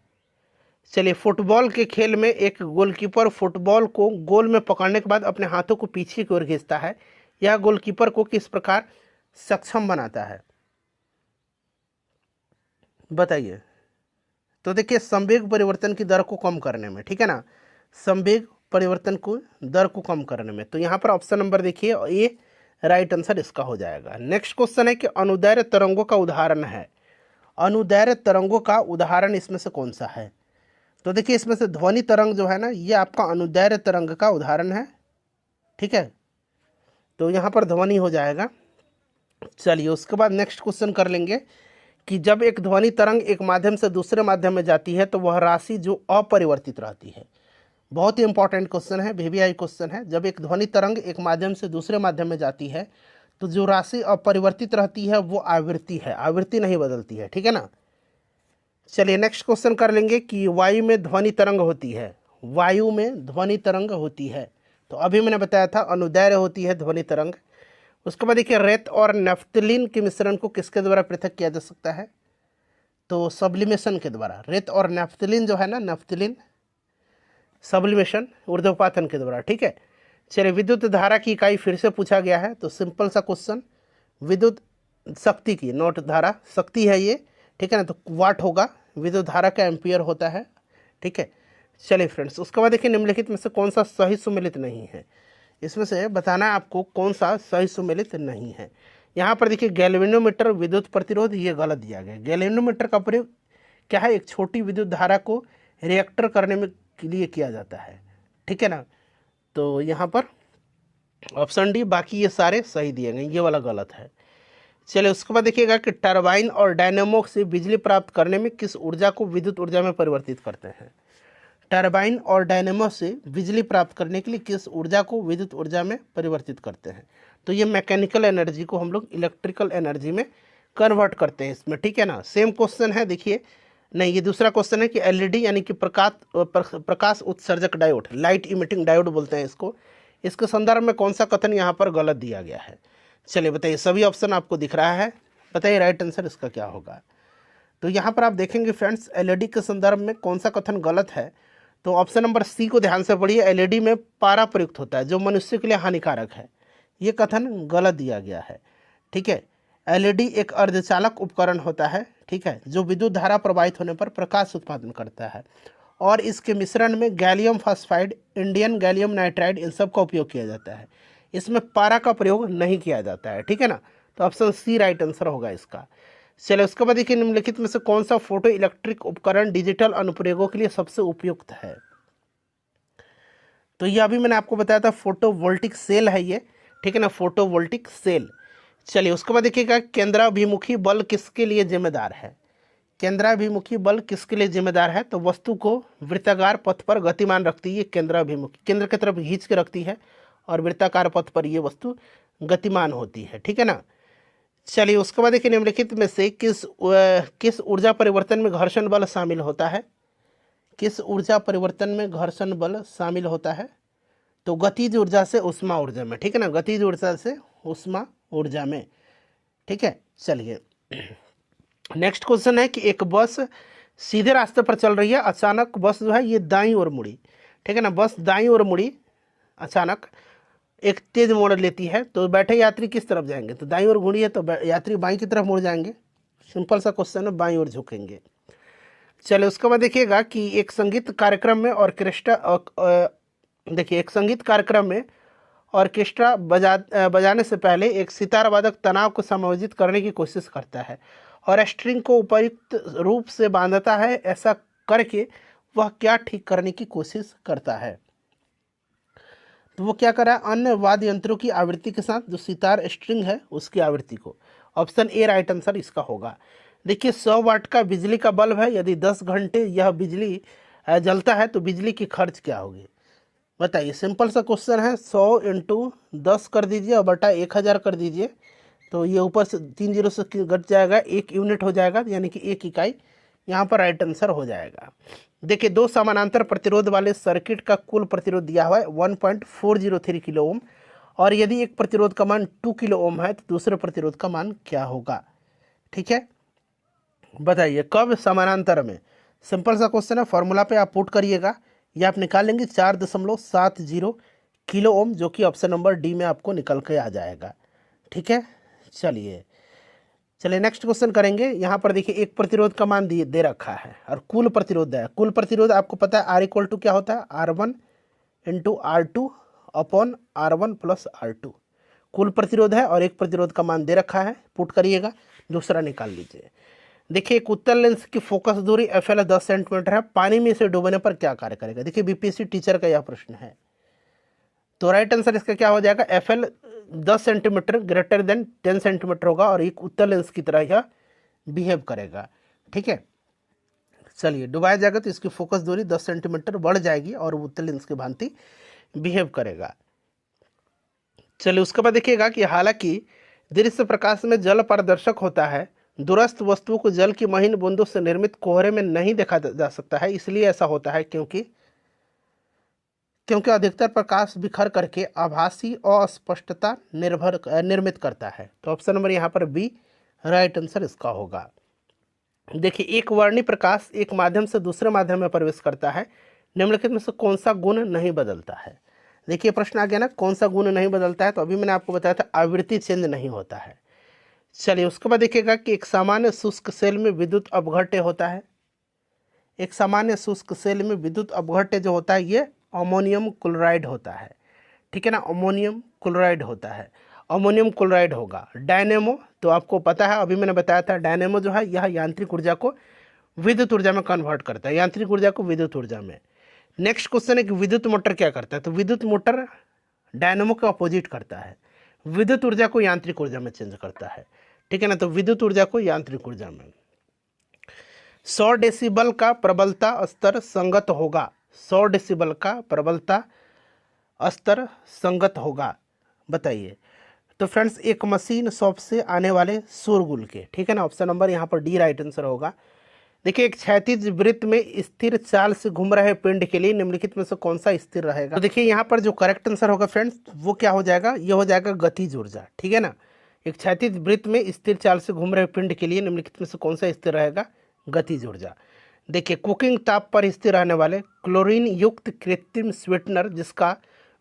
चलिए फुटबॉल के खेल में एक गोलकीपर फुटबॉल को गोल में पकड़ने के बाद अपने हाथों को पीछे की ओर खींचता है, यह गोलकीपर को किस प्रकार सक्षम बनाता है, बताइए। तो देखिए संवेग परिवर्तन की दर को कम करने में। ठीक है ना, संवेग परिवर्तन को दर को कम करने में, तो यहाँ पर ऑप्शन नंबर देखिए ये राइट आंसर इसका हो जाएगा। नेक्स्ट क्वेश्चन है कि अनुदैर्घ्य तरंगों का उदाहरण है, अनुदैर्घ्य तरंगों का उदाहरण इसमें से कौन सा है। तो देखिए इसमें से ध्वनि तरंग जो है ना ये आपका अनुदैर्घ्य तरंग का उदाहरण है। ठीक है, तो यहाँ पर ध्वनि हो जाएगा। चलिए उसके बाद नेक्स्ट क्वेश्चन कर लेंगे कि जब एक ध्वनि तरंग एक माध्यम से दूसरे माध्यम में जाती है तो वह राशि जो अपरिवर्तित रहती है। बहुत ही इंपॉर्टेंट क्वेश्चन है, वीवीआई क्वेश्चन है। जब एक ध्वनि तरंग एक माध्यम से दूसरे माध्यम में जाती है तो जो राशि अपरिवर्तित रहती है वो आवृत्ति है, आवृत्ति नहीं बदलती है, ठीक है ना। चलिए नेक्स्ट क्वेश्चन कर लेंगे कि वायु में ध्वनि तरंग होती है, वायु में ध्वनि तरंग होती है, तो अभी मैंने बताया था अनुदैर्घ्य होती है ध्वनि तरंग। उसके बाद देखिए रेत और नेफ्थलीन के मिश्रण को किसके द्वारा पृथक किया जा सकता है, तो सब्लिमेशन के द्वारा। रेत और नेफ्थलीन जो है ना, नेफ्थलीन सब्लिमेशन ऊर्ध्वपातन के द्वारा, ठीक है। चलिए विद्युत धारा की इकाई फिर से पूछा गया है, तो सिंपल सा क्वेश्चन, विद्युत शक्ति की, नोट धारा, शक्ति है ये, ठीक है ना, तो वाट होगा, विद्युत धारा का एम्पियर होता है, ठीक है। चलिए फ्रेंड्स, उसके बाद देखिए निम्नलिखित में से कौन सा सही सुमेलित नहीं है, इसमें से बताना है आपको कौन सा सही सुमेलित नहीं है। यहाँ पर देखिए गैल्वेनोमीटर विद्युत प्रतिरोध, ये गलत दिया गया। गैल्वेनोमीटर का प्रयोग क्या है, एक छोटी विद्युत धारा को रिएक्टर करने में के लिए किया जाता है, ठीक है ना। तो यहाँ पर ऑप्शन डी, बाकी ये सारे सही दिए गए, ये वाला गलत है। चलिए उसके बाद देखिएगा कि टरबाइन और डायनेमो से बिजली प्राप्त करने में किस ऊर्जा को विद्युत ऊर्जा में परिवर्तित करते हैं। टरबाइन और डायनेमो से बिजली प्राप्त करने के लिए किस ऊर्जा को विद्युत ऊर्जा में परिवर्तित करते हैं, तो ये मैकेनिकल एनर्जी को हम लोग इलेक्ट्रिकल एनर्जी में कन्वर्ट करते हैं इसमें, ठीक है ना। सेम क्वेश्चन है, देखिए नहीं, ये दूसरा क्वेश्चन है कि एलईडी यानी कि प्रकाश उत्सर्जक डायोड, लाइट इमिटिंग डायोड बोलते हैं इसको, इसके संदर्भ में कौन सा कथन यहाँ पर गलत दिया गया है। चलिए बताइए, सभी ऑप्शन आपको दिख रहा है, बताइए राइट आंसर इसका क्या होगा। तो यहाँ पर आप देखेंगे फ्रेंड्स, एलईडी के संदर्भ में कौन सा कथन गलत है, तो ऑप्शन नंबर सी को ध्यान से पढ़िए। एलईडी में पारा प्रयुक्त होता है जो मनुष्य के लिए हानिकारक है, ये कथन गलत दिया गया है, ठीक है। एलईडी एक अर्धचालक उपकरण होता है, ठीक है, जो विद्युत धारा प्रवाहित होने पर प्रकाश उत्पादन करता है, और इसके मिश्रण में gallium phosphide, indium gallium nitride, इन सब का उपयोग किया जाता है। इसमें पारा का प्रयोग नहीं किया जाता है, ठीक है ना। तो ऑप्शन सी राइट आंसर होगा इसका। चलिए उसके बाद देखिए निम्नलिखित में से कौन सा फोटो इलेक्ट्रिक उपकरण डिजिटल अनुप्रयोगों के लिए सबसे उपयुक्त है, तो ये अभी मैंने आपको बताया था, फोटोवोल्टिक सेल है ये, ठीक है ना, फोटोवोल्टिक सेल। चलिए उसके बाद देखिएगा केंद्राभिमुखी बल किसके लिए जिम्मेदार है। केंद्राभिमुखी बल किसके लिए जिम्मेदार है, तो वस्तु को वृत्ताकार पथ पर गतिमान रखती है, ये केंद्राभिमुखी, केंद्र की तरफ खींच के रखती है, और वृत्ताकार पथ पर ये वस्तु गतिमान होती है, ठीक है ना। चलिए उसके बाद देखिए निम्नलिखित में से किस ऊर्जा परिवर्तन में घर्षण बल शामिल होता है। किस ऊर्जा परिवर्तन में घर्षण बल शामिल होता है, तो गतिज ऊर्जा से ऊष्मा ऊर्जा में, ठीक है ना, गतिज ऊर्जा से ऊष्मा ऊर्जा में, ठीक है। चलिए नेक्स्ट क्वेश्चन है कि एक बस सीधे रास्ते पर चल रही है, अचानक बस जो है ये दाईं ओर मुड़ी, ठीक है ना, बस दाईं ओर मुड़ी, अचानक एक तेज मोड़ लेती है, तो बैठे यात्री किस तरफ जाएंगे, तो दाईं ओर मुड़ी है तो यात्री बाईं की तरफ मुड़ जाएंगे, सिंपल सा क्वेश्चन है, बाईं ओर झुकेंगे। चलिए उसके बाद देखिएगा कि एक संगीत कार्यक्रम में ऑर्केस्ट्रा, देखिए एक संगीत कार्यक्रम में ऑर्केस्ट्रा बजाने से पहले एक सितार वादक तनाव को समायोजित करने की कोशिश करता है और स्ट्रिंग को उपयुक्त रूप से बांधता है। ऐसा करके वह क्या ठीक करने की कोशिश करता है, तो वो क्या कर रहा है, अन्य वाद्य यंत्रों की आवृत्ति के साथ जो सितार स्ट्रिंग है उसकी आवृत्ति को। ऑप्शन ए राइट आंसर इसका होगा। देखिए 100 वाट का बिजली का बल्ब है, यदि 10 घंटे यह बिजली जलता है तो बिजली की खर्च क्या होगी, बताइए। सिंपल सा क्वेश्चन है, 100 × 10 कर दीजिए और बटा 1000 कर दीजिए, तो ये ऊपर से 3 जीरो से घट जाएगा, 1 यूनिट हो जाएगा, यानी कि 1 इकाई, यहाँ पर राइट आंसर हो जाएगा। देखिए 2 समानांतर प्रतिरोध वाले सर्किट का कुल प्रतिरोध दिया हुआ है 1.403 किलो ओम, और यदि एक प्रतिरोध का मान 2 किलो ओम है तो दूसरे प्रतिरोध का मान क्या होगा, ठीक है, बताइए कब समानांतर में। सिंपल सा क्वेश्चन है, फॉर्मूला पे आप पुट करिएगा, ये आप निकाल लेंगे 4.70 किलो ओम, जो कि ऑप्शन नंबर डी में आपको निकल के आ जाएगा, ठीक है। चलिए नेक्स्ट क्वेश्चन करेंगे। यहाँ पर देखिए एक प्रतिरोध का मान दे रखा है और कुल प्रतिरोध है। कुल प्रतिरोध आपको पता है R = क्या होता है, R1 × R2 upon R1 + R2, कुल प्रतिरोध है, और एक प्रतिरोध का मान दे रखा है, पुट करिएगा, दूसरा निकाल लीजिए। देखिए एक उत्तल लेंस की फोकस दूरी FL 10 सेंटीमीटर है, पानी में इसे डुबाने पर क्या कार्य करेगा। देखिए बीपीएससी टीचर का यह प्रश्न है, तो राइट आंसर इसका क्या हो जाएगा, FL 10 centimetre greater than 10 centimetre होगा, और एक उत्तल लेंस की तरह यह बिहेव करेगा। ठीक है, चलिए डुबाया जाएगा तो इसकी फोकस दूरी 10 सेंटीमीटर बढ़ जाएगी और उत्तल लेंस की भांति बिहेव करेगा। चलिए उसके बाद देखिएगा कि हालांकि दृश्य प्रकाश में जल पारदर्शक होता है, दूरस्थ वस्तुओं को जल की महीन बूंदों से निर्मित कोहरे में नहीं देखा जा सकता है। इसलिए ऐसा होता है क्योंकि अधिकतर प्रकाश बिखर करके आभासी अस्पष्टता निर्मित करता है। तो ऑप्शन नंबर यहाँ पर बी राइट आंसर इसका होगा। देखिए, एक वर्णी प्रकाश एक माध्यम से दूसरे माध्यम में प्रवेश करता है, निम्नलिखित में से कौन सा गुण नहीं बदलता है। देखिए प्रश्न आ गया ना, कौन सा गुण नहीं बदलता है, तो अभी मैंने आपको बताया था आवृत्ति चेंज नहीं होता है। चलिए उसके बाद देखिएगा कि एक सामान्य शुष्क सेल में विद्युत अपघट्य होता है। एक सामान्य शुष्क सेल में विद्युत अपघट्य जो होता है ये अमोनियम क्लोराइड होता है। ठीक है ना, अमोनियम क्लोराइड होता है, अमोनियम क्लोराइड होगा। डायनेमो तो आपको पता है, अभी मैंने बताया था, डायनेमो जो है यह यांत्रिक ऊर्जा को विद्युत ऊर्जा में कन्वर्ट करता है, यांत्रिक ऊर्जा को विद्युत ऊर्जा में। नेक्स्ट क्वेश्चन है कि विद्युत मोटर क्या करता है, तो विद्युत मोटर डायनेमो के अपोजिट करता है, विद्युत ऊर्जा को यांत्रिक ऊर्जा में चेंज करता है। ठीक है ना, तो विद्युत ऊर्जा को यांत्रिक ऊर्जा में। 100 डेसिबल का प्रबलता स्तर संगत होगा, 100 डेसिबल का प्रबलता स्तर संगत होगा, बताइए। तो फ्रेंड्स एक मशीन शॉप से आने वाले शोरगुल के। ठीक है ना, ऑप्शन नंबर यहाँ पर डी राइट आंसर होगा। देखिए, एक क्षैतिज वृत्त में स्थिर चाल से घूम रहे पिंड के लिए निम्नलिखित में से कौन सा स्थिर रहेगा। तो देखिए यहाँ पर जो करेक्ट आंसर होगा फ्रेंड्स वो क्या हो जाएगा, ये हो जाएगा गतिज ऊर्जा। ठीक है ना, एक क्षैतिज वृत्त में स्थिर चाल से घूम रहे पिंड के लिए निम्नलिखित में से कौन सा स्थिर रहेगा, गतिज ऊर्जा। देखिए, कुकिंग ताप पर स्थिर रहने वाले क्लोरीन युक्त कृत्रिम स्वीटनर जिसका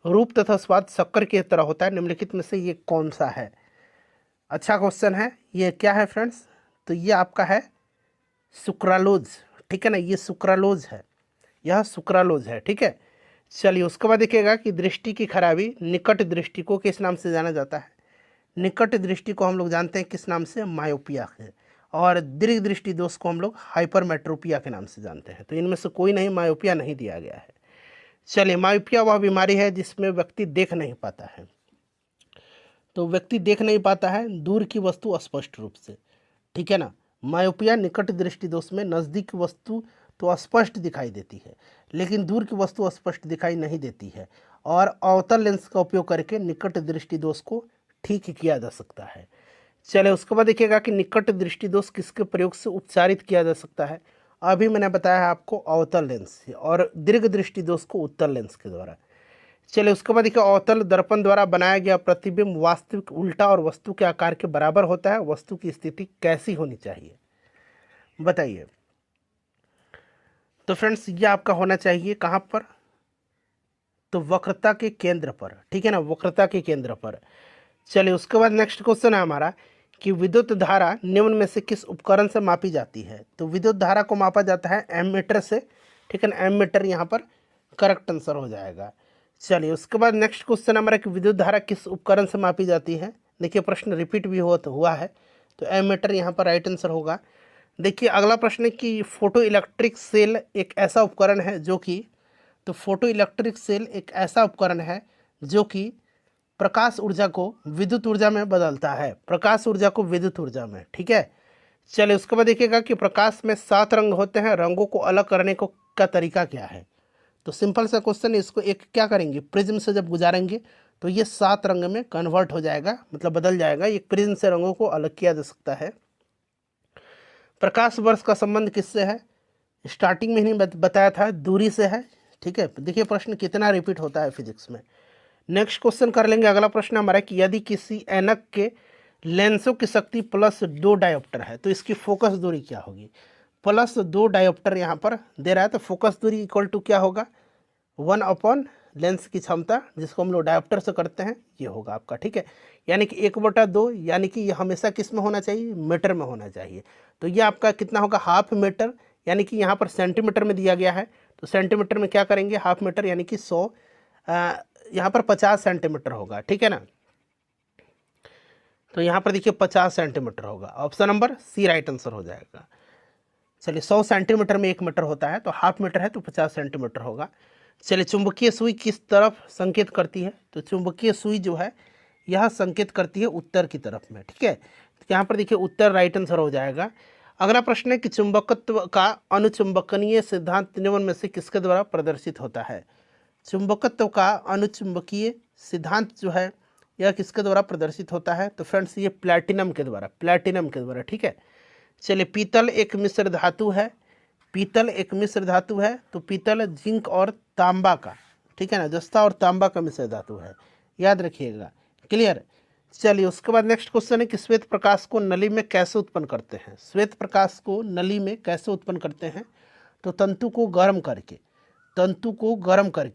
रूप तथा स्वाद शक्कर की तरह होता है, निम्नलिखित में से ये कौन सा है। अच्छा क्वेश्चन है, ये क्या है फ्रेंड्स, तो ये आपका है सुक्रालोज। ठीक है ना, ये सुक्रालोज है, यह सुक्रालोज है। ठीक है, चलिए उसके बाद देखिएगा कि दृष्टि की खराबी निकट दृष्टि को किस नाम से जाना जाता है। निकट दृष्टि को हम लोग जानते हैं किस नाम से, मायोपिया है, और दीर्घ दृष्टि दोष को हम लोग हाइपरमेट्रोपिया के नाम से जानते हैं। तो इनमें से कोई नहीं, मायोपिया नहीं दिया गया है। चलिए, मायोपिया वह बीमारी है जिसमें व्यक्ति देख नहीं पाता है। तो व्यक्ति देख नहीं पाता है दूर की वस्तु स्पष्ट रूप से। ठीक है ना, मायोपिया निकट दृष्टि दोष में नज़दीक की वस्तु तो स्पष्ट दिखाई देती है लेकिन दूर की वस्तु स्पष्ट दिखाई नहीं देती है, और अवतल लेंस का उपयोग करके निकट दृष्टि दोष को ठीक किया जा सकता है। चलिए उसके बाद देखिएगा कि निकट दृष्टि दोष किसके प्रयोग से उपचारित किया जा सकता है। अभी मैंने बताया है आपको अवतल लेंस से, और दीर्घ दृष्टि दोष को उत्तल लेंस के द्वारा। चलिए उसके बाद देखिए, अवतल दर्पण द्वारा बनाया गया प्रतिबिंब वास्तविक उल्टा और वस्तु के आकार के बराबर होता है, वस्तु की स्थिति कैसी होनी चाहिए, बताइए। तो फ्रेंड्स ये आपका होना चाहिए कहाँ पर, तो वक्रता के केंद्र पर। ठीक है ना, वक्रता के केंद्र पर। चलिए उसके बाद नेक्स्ट क्वेश्चन है हमारा कि विद्युत धारा निम्न में से किस उपकरण से मापी जाती है। तो विद्युत धारा को मापा जाता है एमीटर से। ठीक है ना, एमीटर यहाँ पर करेक्ट आंसर हो जाएगा। चलिए उसके बाद नेक्स्ट क्वेश्चन हमारा कि विद्युत धारा किस उपकरण से मापी जाती है। देखिए प्रश्न रिपीट भी हुआ है, तो एमीटर यहाँ पर राइट आंसर होगा। देखिए अगला प्रश्न है कि फोटो इलेक्ट्रिक सेल एक ऐसा उपकरण है जो कि, तो फोटो इलेक्ट्रिक सेल एक ऐसा उपकरण है जो कि प्रकाश ऊर्जा को विद्युत ऊर्जा में बदलता है, प्रकाश ऊर्जा को विद्युत ऊर्जा में। ठीक है, चलिए उसके बाद देखिएगा कि प्रकाश में 7 रंग होते हैं, रंगों को अलग करने को का तरीका क्या है। तो सिंपल सा क्वेश्चन है, इसको एक क्या करेंगे, प्रिज्म से जब गुजारेंगे तो ये 7 रंग में कन्वर्ट हो जाएगा, मतलब बदल जाएगा। एक प्रिज्म से रंगों को अलग किया जा सकता है। प्रकाश वर्ष का संबंध किससे है, स्टार्टिंग में ही बताया था, दूरी से है। ठीक है, देखिए प्रश्न कितना रिपीट होता है फिजिक्स में। नेक्स्ट क्वेश्चन कर लेंगे। अगला प्रश्न हमारा कि यदि किसी ऐनक के लेंसों की शक्ति +2 डायोप्टर है तो इसकी फोकस दूरी क्या होगी। +2 डायोप्टर यहाँ पर दे रहा है, तो फोकस दूरी इक्वल टू क्या होगा, 1/, लेंस की क्षमता जिसको हम लोग डायोप्टर से करते हैं, ये होगा आपका। ठीक है, यानी कि 1/2, यानी कि ये हमेशा किस में होना चाहिए, मीटर में होना चाहिए। तो ये आपका कितना होगा, ½ मीटर, यानी कि यहाँ पर सेंटीमीटर में दिया गया है, तो सेंटीमीटर में क्या करेंगे, ½ मीटर, यानी कि 100, यहाँ पर 50 सेंटीमीटर होगा। ठीक है ना, तो यहाँ पर देखिए 50 सेंटीमीटर होगा। Option number C right answer हो जाएगा। चलिए 100 सेंटीमीटर में 1 मीटर होता है, तो ½ मीटर है तो 50 सेंटीमीटर होगा। चलिए चुंबकीय सुई किस तरफ संकेत करती है, तो चुंबकीय सुई जो है यह संकेत करती है उत्तर की तरफ में। ठीक है, तो यहाँ पर देखिए उत्तर राइट आंसर हो जाएगा। अगला प्रश्न है कि चुंबकत्व का अनुचुंबकनीय सिद्धांत निम्न में से किसके द्वारा प्रदर्शित होता है। चुंबकत्व का अनुचुंबकीय सिद्धांत जो है यह किसके द्वारा प्रदर्शित होता है, तो फ्रेंड्स ये प्लैटिनम के द्वारा, ठीक है। चलिए, पीतल एक मिश्र धातु है, तो पीतल जिंक और तांबा का, ठीक है ना, जस्ता और तांबा का मिश्र धातु है, याद रखिएगा, क्लियर। चलिए, उसके बाद नेक्स्ट क्वेश्चन है कि श्वेत प्रकाश को नली में कैसे उत्पन्न करते हैं। श्वेत प्रकाश को नली में कैसे उत्पन्न करते हैं, तो तंतु को गर्म करके,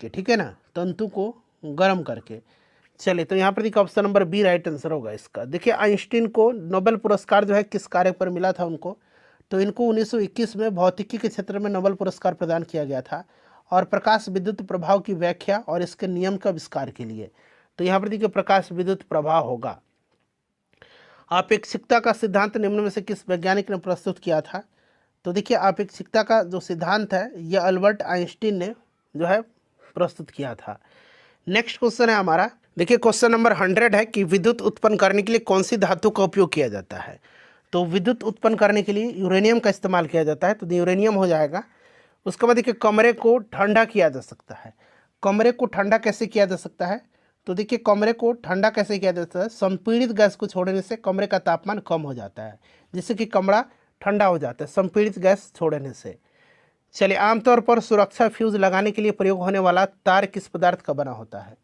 ठीक है ना, तंतु को गर्म करके। चलिए, तो यहाँ पर देखिए option number B right answer होगा इसका। देखिए, आइंस्टीन को नोबेल पुरस्कार जो है किस कार्य पर मिला था उनको, तो इनको 1921 में भौतिकी के क्षेत्र में नोबेल पुरस्कार प्रदान किया गया था, और प्रकाश विद्युत प्रभाव की व्याख्या और इसके नियम का आविष्कार के लिए। तो यहाँ पर देखिए प्रकाश विद्युत प्रभाव होगा। आपेक्षिकता का सिद्धांत निम्न में से किस वैज्ञानिक ने प्रस्तुत किया था, तो देखिए आपेक्षिकता का जो सिद्धांत है यह अल्बर्ट आइंस्टीन ने जो है प्रस्तुत किया था। नेक्स्ट क्वेश्चन है हमारा, देखिए क्वेश्चन नंबर 100 है कि विद्युत उत्पन्न करने के लिए कौन सी धातु का उपयोग किया जाता है। तो विद्युत उत्पन्न करने के लिए यूरेनियम का इस्तेमाल किया जाता है, तो यूरेनियम हो जाएगा। उसके बाद देखिए कमरे को ठंडा किया जा सकता है। कमरे को ठंडा कैसे किया जा सकता है, तो देखिए कमरे को ठंडा कैसे किया जाता है, संपीड़ित गैस को छोड़ने से कमरे का तापमान कम हो जाता है, जिससे कि कमरा ठंडा हो जाता है संपीड़ित गैस छोड़ने से। चलिए, आमतौर पर सुरक्षा फ्यूज लगाने के लिए प्रयोग होने वाला तार किस पदार्थ का बना होता है।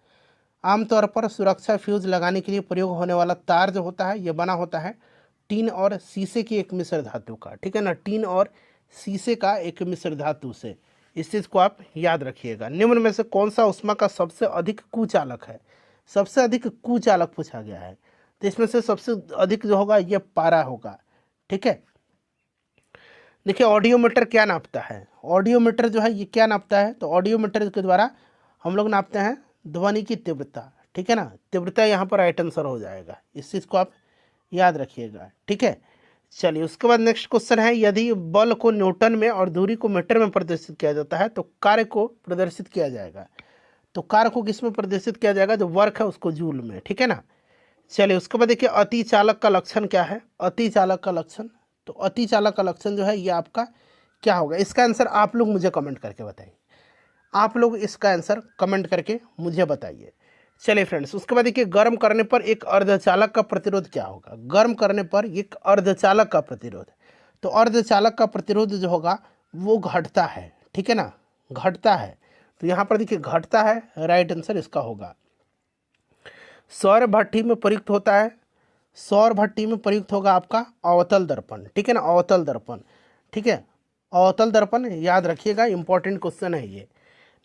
आमतौर पर सुरक्षा फ्यूज लगाने के लिए प्रयोग होने वाला तार जो होता है यह बना होता है टीन और शीशे की एक मिश्र धातु का, ठीक है ना, टीन और शीशे का एक मिश्र धातु से। इस चीज़ को आप याद रखिएगा। निम्न में से कौन सा ऊष्मा का सबसे अधिक कुचालक है। सबसे अधिक कुचालक पूछा गया है, तो इसमें से सबसे अधिक जो होगा ये पारा होगा, ठीक है। देखिए, ऑडियोमीटर क्या नापता है। ऑडियोमीटर जो है ये क्या नापता है, तो ऑडियोमीटर के द्वारा हम लोग नापते हैं ध्वनि की तीव्रता, ठीक है ना, तीव्रता यहाँ पर राइट आंसर हो जाएगा। इस चीज़ को आप याद रखिएगा, ठीक है। चलिए, उसके बाद नेक्स्ट क्वेश्चन है, यदि बल को न्यूटन में और दूरी को मीटर में प्रदर्शित किया जाता है तो कार्य को प्रदर्शित किया जाएगा। तो कार्य को किस में प्रदर्शित किया जाएगा, जो वर्क है उसको जूल में, ठीक है ना। चलिए, उसके बाद देखिए अतिचालक का लक्षण क्या है। अतिचालक का लक्षण, तो अतिचालक का लक्षण जो है ये आपका क्या होगा। इसका आंसर आप लोग मुझे कमेंट करके बताइए, आप लोग इसका आंसर कमेंट करके मुझे बताइए। चलिए फ्रेंड्स, उसके बाद देखिए गर्म करने पर एक अर्धचालक का प्रतिरोध क्या होगा। गर्म करने पर एक अर्धचालक का प्रतिरोध, तो अर्धचालक का प्रतिरोध जो होगा वो घटता है, ठीक है ना, घटता है। तो यहाँ पर देखिए घटता है, राइट आंसर इसका होगा। सौर भट्ठी में प्रयुक्त होता है, सौर भट्ठी में प्रयुक्त होगा आपका अवतल दर्पण, ठीक है ना, अवतल दर्पण, ठीक है, अवतल दर्पण याद रखिएगा, इंपॉर्टेंट क्वेश्चन है ये।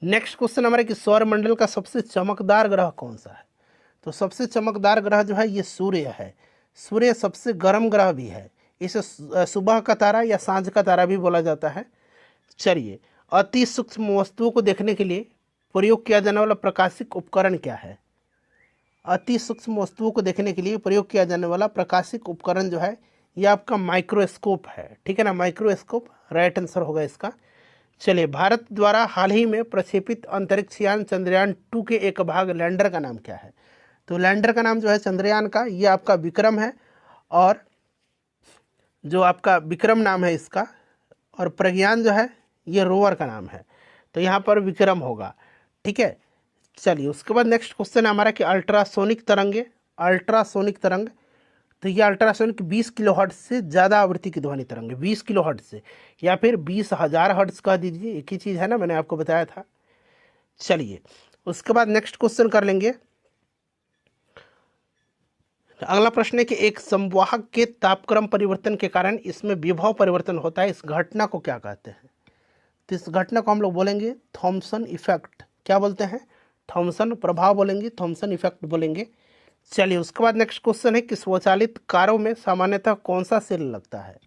नेक्स्ट क्वेश्चन हमारे कि सौर मंडल का सबसे चमकदार ग्रह कौन सा है। तो सबसे चमकदार ग्रह जो है ये सूर्य है। सूर्य सबसे गर्म ग्रह भी है, इसे सुबह का तारा या सांझ का तारा भी बोला जाता है। चलिए, अति सूक्ष्म वस्तुओं को देखने के लिए प्रयोग किया जाने वाला प्रकाशिक उपकरण क्या है। अति सूक्ष्म वस्तुओं को देखने के लिए प्रयोग किया जाने वाला प्रकाशिक उपकरण जो है ये आपका माइक्रोस्कोप है, ठीक है ना, माइक्रोस्कोप राइट आंसर होगा इसका। चलिए, भारत द्वारा हाल ही में प्रक्षेपित अंतरिक्ष यान चंद्रयान 2 के एक भाग लैंडर का नाम क्या है। तो लैंडर का नाम जो है चंद्रयान का ये आपका विक्रम है, और जो आपका विक्रम नाम है इसका, और प्रज्ञान जो है ये रोवर का नाम है, तो यहाँ पर विक्रम होगा, ठीक है। चलिए, उसके बाद नेक्स्ट क्वेश्चन है हमारा कि अल्ट्रासोनिक तरंगे, अल्ट्रासोनिक तरंग, तो ये अल्ट्रासोनिक 20 किलोहर्ट्ज से ज़्यादा आवृत्ति की ध्वनि तरंग है, 20 किलोहर्ट्ज से, या फिर 20,000 हर्ट्ज कह दीजिए, एक ही चीज़ है ना, मैंने आपको बताया था। चलिए, उसके बाद नेक्स्ट क्वेश्चन कर लेंगे। अगला प्रश्न है कि एक संवाहक के तापक्रम परिवर्तन के कारण इसमें विभव परिवर्तन होता है, इस घटना को क्या कहते हैं। तो इस घटना को हम लोग बोलेंगे थॉमसन इफेक्ट। क्या बोलते हैं, थॉमसन प्रभाव बोलेंगे, थॉमसन इफेक्ट बोलेंगे। चलिए, उसके बाद नेक्स्ट क्वेश्चन है कि स्वचालित कारों में सामान्यतः कौन सा सेल लगता है।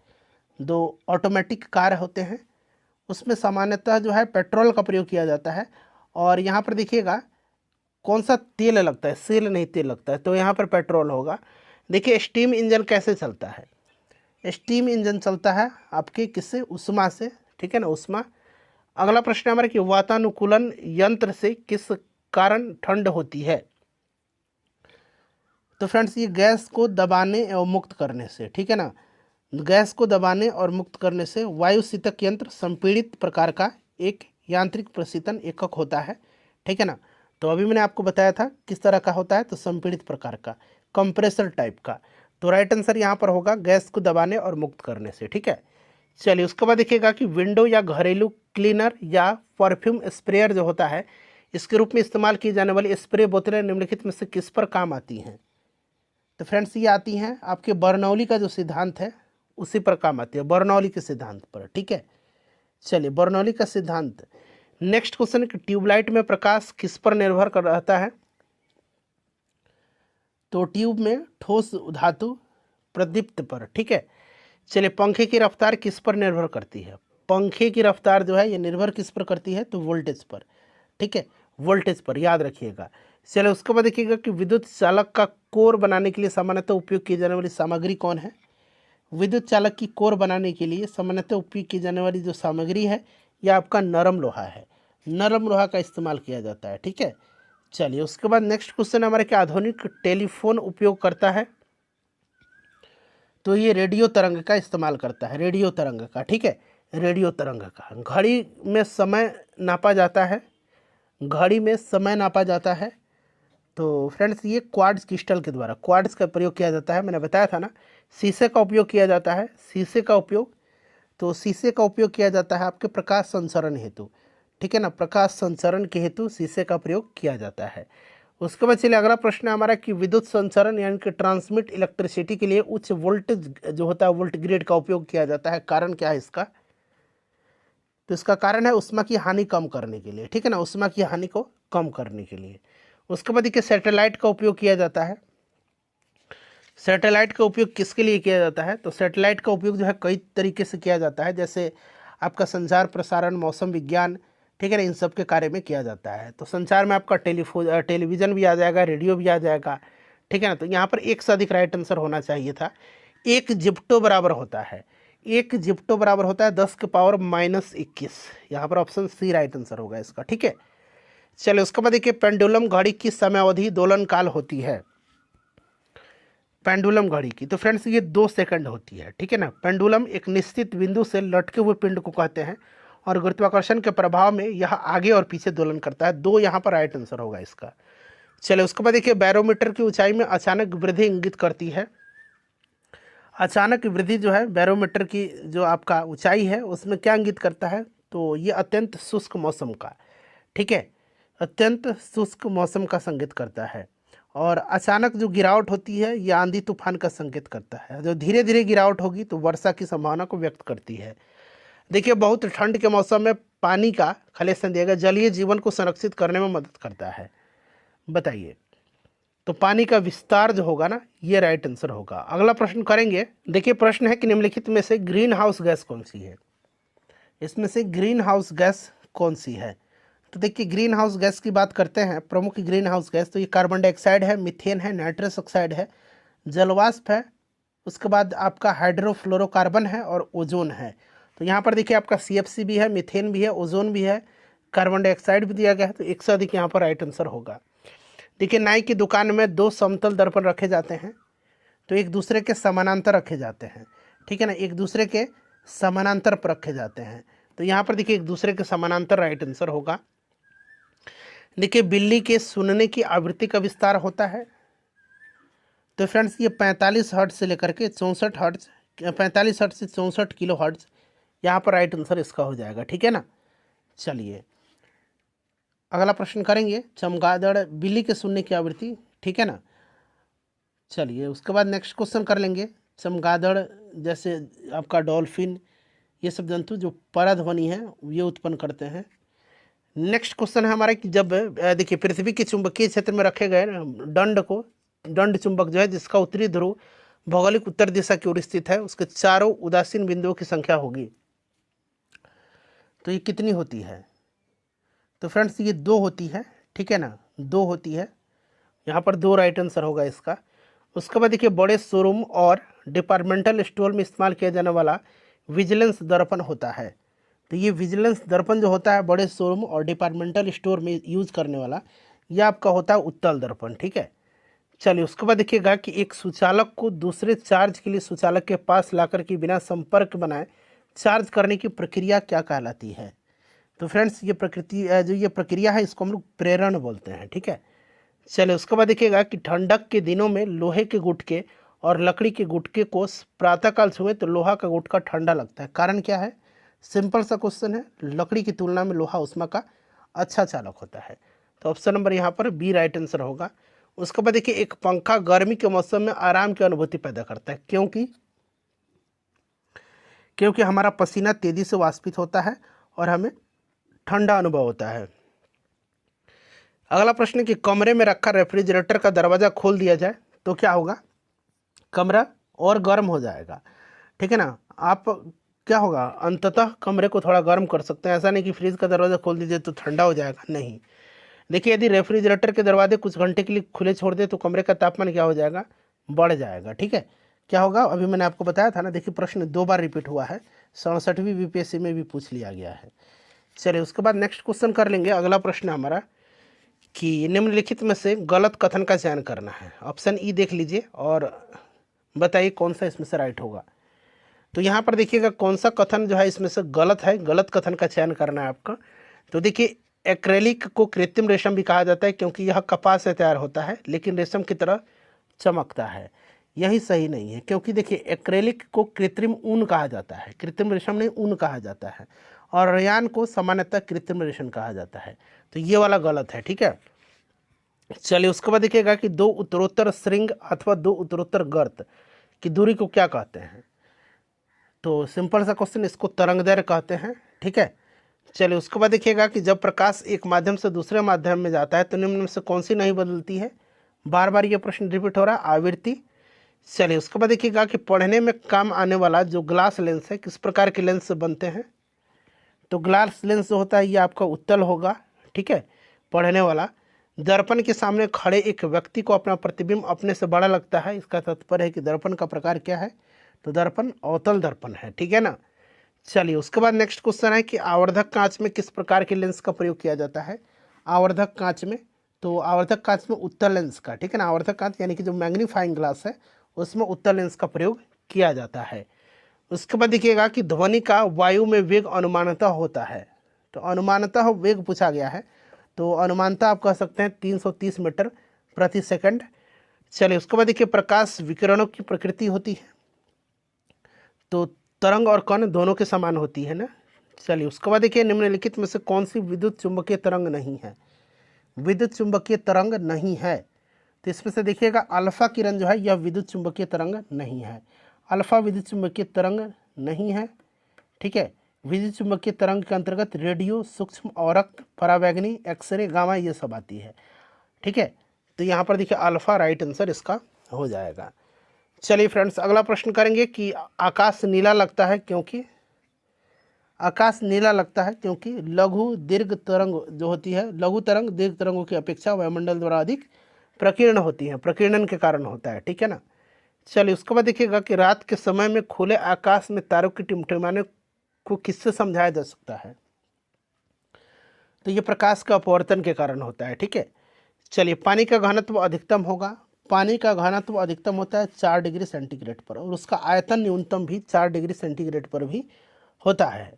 दो ऑटोमेटिक कार होते हैं उसमें सामान्यतः जो है पेट्रोल का प्रयोग किया जाता है, और यहाँ पर देखिएगा कौन सा तेल लगता है, सेल नहीं तेल लगता है, तो यहाँ पर पेट्रोल होगा। देखिए, स्टीम इंजन कैसे चलता है। स्टीम इंजन चलता है आपके किससे, उष्मा से, ठीक है ना, उष्मा। अगला प्रश्न हमारा कि वातानुकूलन यंत्र से किस कारण ठंड होती है। तो फ्रेंड्स, ये गैस को दबाने एवं मुक्त करने से, ठीक है ना, गैस को दबाने और मुक्त करने से वायुशीतक यंत्र संपीड़ित प्रकार का एक यांत्रिक प्रशीतन एकक होता है, ठीक है ना। तो अभी मैंने आपको बताया था किस तरह का होता है, तो संपीड़ित प्रकार का, कंप्रेसर टाइप का। तो राइट आंसर यहाँ पर होगा गैस को दबाने और मुक्त करने से, ठीक है। चलिए उसके बाद देखिएगा कि विंडो या घरेलू क्लीनर या परफ्यूम स्प्रेयर जो होता है, इसके रूप में इस्तेमाल की जाने वाली स्प्रे बोतलें निम्नलिखित में से किस पर काम आती हैं। तो फ्रेंड्स ये आती हैं आपके बर्नौली का जो सिद्धांत है उसी पर काम आती है, बर्नौली के सिद्धांत पर, ठीक है। चलिए बर्नौली का सिद्धांत। नेक्स्ट क्वेश्चन, ट्यूबलाइट में प्रकाश किस पर निर्भर कर रहता है। तो ट्यूब में ठोस धातु प्रदीप्त पर, ठीक है। चलिए पंखे की रफ्तार किस पर निर्भर करती है। पंखे की रफ्तार जो है ये निर्भर किस पर करती है, तो वोल्टेज पर, ठीक है, वोल्टेज पर, याद रखिएगा। चलिए उसके बाद देखिएगा कि विद्युत चालक का कोर बनाने के लिए सामान्यतः उपयोग की जाने वाली सामग्री कौन है। विद्युत चालक की कोर बनाने के लिए सामान्यतः उपयोग की जाने वाली जो सामग्री है यह आपका नरम लोहा है, नरम लोहा का इस्तेमाल किया जाता है, ठीक है। चलिए उसके बाद नेक्स्ट क्वेश्चन हमारे क्या आधुनिक टेलीफोन उपयोग करता है। तो ये रेडियो तरंग का इस्तेमाल करता है, रेडियो तरंग का, ठीक है, रेडियो तरंग का। घड़ी में समय नापा जाता है, घड़ी में समय नापा जाता है। तो फ्रेंड्स ये क्वार्ट्ज क्रिस्टल के द्वारा, क्वार्ट्ज का प्रयोग किया जाता है, मैंने बताया था ना। शीशे का उपयोग किया जाता है, शीशे का उपयोग, तो शीशे का उपयोग किया जाता है आपके प्रकाश संचरण हेतु, ठीक है ना, प्रकाश संचरण के हेतु शीशे का प्रयोग किया जाता है। उसके बाद चलिए अगला प्रश्न है हमारा कि विद्युत संचरण यानी कि ट्रांसमिट इलेक्ट्रिसिटी के लिए उच्च वोल्टेज जो होता है वोल्ट ग्रेड का उपयोग किया जाता है। कारण क्या है इसका, तो इसका कारण है उष्मा की हानि कम करने के लिए, ठीक है ना, उष्मा की हानि को कम करने के लिए। उसके बाद देखिए सैटेलाइट का उपयोग किया जाता है। सैटेलाइट का उपयोग किसके लिए किया जाता है, तो सैटेलाइट का उपयोग जो है कई तरीके से किया जाता है, जैसे आपका संचार, प्रसारण, मौसम विज्ञान, ठीक है ना, इन सब के कार्य में किया जाता है। तो संचार में आपका टेलीविज़न भी आ जाएगा, रेडियो भी आ जाएगा, ठीक है ना। तो यहाँ पर एक से अधिक राइट आंसर होना चाहिए था। एक जिप्टो बराबर होता है, एक जिप्टो बराबर होता है 10⁻21, यहाँ पर ऑप्शन सी राइट आंसर होगा इसका, ठीक है। चलिए उसके बाद देखिए पेंडुलम घड़ी की समयावधि दोलन काल होती है। पेंडुलम घड़ी की, तो फ्रेंड्स ये 2 सेकंड होती है, ठीक है ना। पेंडुलम एक निश्चित बिंदु से लटके हुए पिंड को कहते हैं और गुरुत्वाकर्षण के प्रभाव में यह आगे और पीछे दोलन करता है। 2 यहाँ पर राइट आंसर होगा इसका। चलिए उसके बाद देखिए बैरोमीटर की ऊंचाई में अचानक वृद्धि इंगित करती है। अचानक वृद्धि जो है बैरोमीटर की जो आपका ऊंचाई है उसमें क्या इंगित करता है, तो ये अत्यंत शुष्क मौसम का, ठीक है, अत्यंत शुष्क मौसम का संकेत करता है। और अचानक जो गिरावट होती है ये आंधी तूफान का संकेत करता है। जो धीरे धीरे गिरावट होगी तो वर्षा की संभावना को व्यक्त करती है। देखिए बहुत ठंड के मौसम में पानी का खलेसन दिएगा, जलीय जीवन को संरक्षित करने में मदद करता है। बताइए, तो पानी का विस्तार जो होगा ना ये राइट आंसर होगा। अगला प्रश्न करेंगे। देखिए प्रश्न है कि निम्नलिखित में से ग्रीन हाउस गैस कौन सी है। इसमें से ग्रीन हाउस गैस कौन सी है। तो देखिए ग्रीन हाउस गैस की बात करते हैं, प्रमुख ग्रीन हाउस गैस, तो ये कार्बन डाइऑक्साइड है, मीथेन है, नाइट्रस ऑक्साइड है, जलवाष्प है, उसके बाद आपका हाइड्रोफ्लोरोकार्बन है और ओजोन है। तो यहाँ पर देखिए आपका CFC भी है, मीथेन भी है, ओजोन भी है, कार्बन डाइऑक्साइड भी दिया गया है। तो एक से अधिक यहाँ पर राइट आंसर होगा। देखिए नाई की दुकान में 2 समतल दर्पण रखे जाते हैं, तो एक दूसरे के समानांतर रखे जाते हैं, ठीक है ना, एक दूसरे के समानांतर पर रखे जाते हैं। तो यहाँ पर देखिए एक दूसरे के समानांतर राइट आंसर होगा। देखिए बिल्ली के सुनने की आवृत्ति का विस्तार होता है। तो फ्रेंड्स ये 45 हर्ट्ज से लेकर के 64 हर्ट्ज, 45 हर्ट्ज से 64 किलो हर्ट्ज, यहाँ पर राइट आंसर इसका हो जाएगा, ठीक है ना। चलिए अगला प्रश्न करेंगे, चमगादड़ बिल्ली के सुनने की आवृत्ति, ठीक है ना। चलिए उसके बाद नेक्स्ट क्वेश्चन कर लेंगे। चमगादड़ जैसे आपका डॉल्फिन, ये सब जंतु जो पराध्वनि है ये उत्पन्न करते हैं। नेक्स्ट क्वेश्चन है हमारा कि जब देखिए पृथ्वी के चुंबकीय क्षेत्र में रखे गए दंड चुंबक जो है जिसका उत्तरी ध्रुव भौगोलिक उत्तर दिशा की ओर स्थित है, उसके चारों उदासीन बिंदुओं की संख्या होगी। तो ये कितनी होती है। तो फ्रेंड्स ये 2 होती है, ठीक है ना, 2 होती है, यहाँ पर 2 राइट आंसर होगा इसका। उसके बाद देखिए बड़े शोरूम और डिपार्टमेंटल स्टोर में इस्तेमाल किया जाने वाला विजिलेंस दर्पण होता है। तो ये विजिलेंस दर्पण जो होता है बड़े शोरूम और डिपार्टमेंटल स्टोर में यूज करने वाला, यह आपका होता है उत्तल दर्पण, ठीक है। चलिए उसके बाद देखिएगा कि एक सुचालक को दूसरे चार्ज के लिए सुचालक के पास लाकर के बिना संपर्क बनाए चार्ज करने की प्रक्रिया क्या कहलाती है? तो फ्रेंड्स ये जो ये प्रक्रिया है इसको हम लोग प्रेरण बोलते हैं, ठीक है। चलिए उसके बाद देखिएगा कि ठंडक के दिनों में लोहे के गुटके और लकड़ी के गुटके को प्रातःकाल छुए तो लोहा का गुटका ठंडा लगता है, कारण क्या है? सिंपल सा क्वेश्चन है, लकड़ी की तुलना में लोहा उष्मा का अच्छा चालक होता है। तो ऑप्शन नंबर यहाँ पर बी राइट आंसर होगा। उसके बाद देखिए एक पंखा गर्मी के मौसम में आराम की अनुभूति पैदा करता है, क्योंकि हमारा पसीना तेजी से वाष्पित होता है और हमें ठंडा अनुभव होता है। अगला प्रश्न कि कमरे में रखा रेफ्रिजरेटर का दरवाज़ा खोल दिया जाए तो क्या होगा? कमरा और गर्म हो जाएगा, ठीक है ना। आप क्या होगा, अंततः कमरे को थोड़ा गर्म कर सकते हैं, ऐसा नहीं कि फ्रिज का दरवाज़ा खोल दीजिए तो ठंडा हो जाएगा, नहीं। देखिए यदि रेफ्रिजरेटर के दरवाजे कुछ घंटे के लिए खुले छोड़ दे तो कमरे का तापमान क्या हो जाएगा? बढ़ जाएगा, ठीक है। क्या होगा? अभी मैंने आपको बताया था ना, देखिए प्रश्न 2 बार रिपीट हुआ है, 67वीं बीपीएससी में भी पूछ लिया गया है। चलिए उसके बाद नेक्स्ट क्वेश्चन कर लेंगे। अगला प्रश्न हमारा कि निम्नलिखित में से गलत कथन का चयन करना है। ऑप्शन ई देख लीजिए और बताइए कौन सा इसमें से राइट होगा। तो यहाँ पर देखिएगा कौन सा कथन जो है इसमें से गलत है, गलत कथन का चयन करना है आपका। तो देखिए एक्रेलिक को कृत्रिम रेशम भी कहा जाता है क्योंकि यह कपास से तैयार होता है लेकिन रेशम की तरह चमकता है। यही सही नहीं है, क्योंकि देखिए एक्रेलिक को कृत्रिम ऊन कहा जाता है, कृत्रिम रेशम नहीं ऊन कहा जाता है, और रेयान को सामान्यतः कृत्रिम रेशम कहा जाता है। तो ये वाला गलत है, ठीक है। चलिए उसके बाद देखिएगा कि 2 उत्तरोत्तर श्रृंग अथवा 2 उत्तरोत्तर गर्त की दूरी को क्या कहते हैं? तो सिंपल सा क्वेश्चन, इसको तरंगदैर्घ्य कहते हैं, ठीक है। चलिए उसके बाद देखिएगा कि जब प्रकाश एक माध्यम से दूसरे माध्यम में जाता है तो निम्न में से कौन सी नहीं बदलती है? बार बार ये प्रश्न रिपीट हो रहा है, आवृत्ति। चलिए उसके बाद देखिएगा कि पढ़ने में काम आने वाला जो ग्लास लेंस है किस प्रकार के लेंस से बनते हैं? तो ग्लास लेंस जो होता है ये आपका उत्तल होगा, ठीक है, पढ़ने वाला। दर्पण के सामने खड़े एक व्यक्ति को अपना प्रतिबिंब अपने से बड़ा लगता है, इसका तात्पर्य है कि दर्पण का प्रकार क्या है? तो दर्पण अवतल दर्पण है, ठीक है ना। चलिए उसके बाद नेक्स्ट क्वेश्चन है कि आवर्धक कांच में किस प्रकार के लेंस का प्रयोग किया जाता है? आवर्धक कांच में, तो आवर्धक कांच में उत्तल लेंस का, ठीक है ना, आवर्धक कांच यानी कि जो मैग्नीफाइंग ग्लास है उसमें उत्तल लेंस का प्रयोग किया जाता है। उसके बाद देखिएगा कि ध्वनि का वायु में वेग अनुमानतः होता है। तो अनुमानतः वेग पूछा गया है, तो अनुमानतः आप कह सकते हैं 330 मीटर प्रति सेकंड। चलिए उसके बाद देखिए प्रकाश विकिरणों की प्रकृति होती है, तो तरंग और कण दोनों के समान होती है ना। चलिए उसके बाद देखिए निम्नलिखित में से कौन सी विद्युत चुंबकीय तरंग नहीं है? विद्युत चुंबकीय तरंग नहीं है, तो इसमें से देखिएगा अल्फा किरण जो है यह विद्युत चुंबकीय तरंग नहीं है। अल्फा विद्युत चुंबकीय तरंग नहीं है, ठीक है। विद्युत चुंबकीय तरंग के अंतर्गत रेडियो, सूक्ष्म औरक, परावैंगनी, एक्सरे, गामा ये सब आती है, ठीक है। तो यहाँ पर देखिए अल्फा राइट आंसर इसका हो जाएगा। चलिए फ्रेंड्स अगला प्रश्न करेंगे कि आकाश नीला लगता है क्योंकि? आकाश नीला लगता है क्योंकि लघु दीर्घ तरंग जो होती है, लघु तरंग दीर्घ तरंगों की अपेक्षा वायुमंडल द्वारा अधिक प्रकीर्ण होती है, प्रकीर्णन के कारण होता है, ठीक है ना। चलिए उसके बाद देखिएगा कि रात के समय में खुले आकाश में तारों की टिमटिमाने को किससे समझाया जा सकता है? तो ये प्रकाश का अपवर्तन के कारण होता है, ठीक है। चलिए पानी का घनत्व अधिकतम होगा, पानी का घनत्व अधिकतम होता है 4 डिग्री सेंटीग्रेड पर, और उसका आयतन न्यूनतम भी 4 डिग्री सेंटीग्रेड पर भी होता है।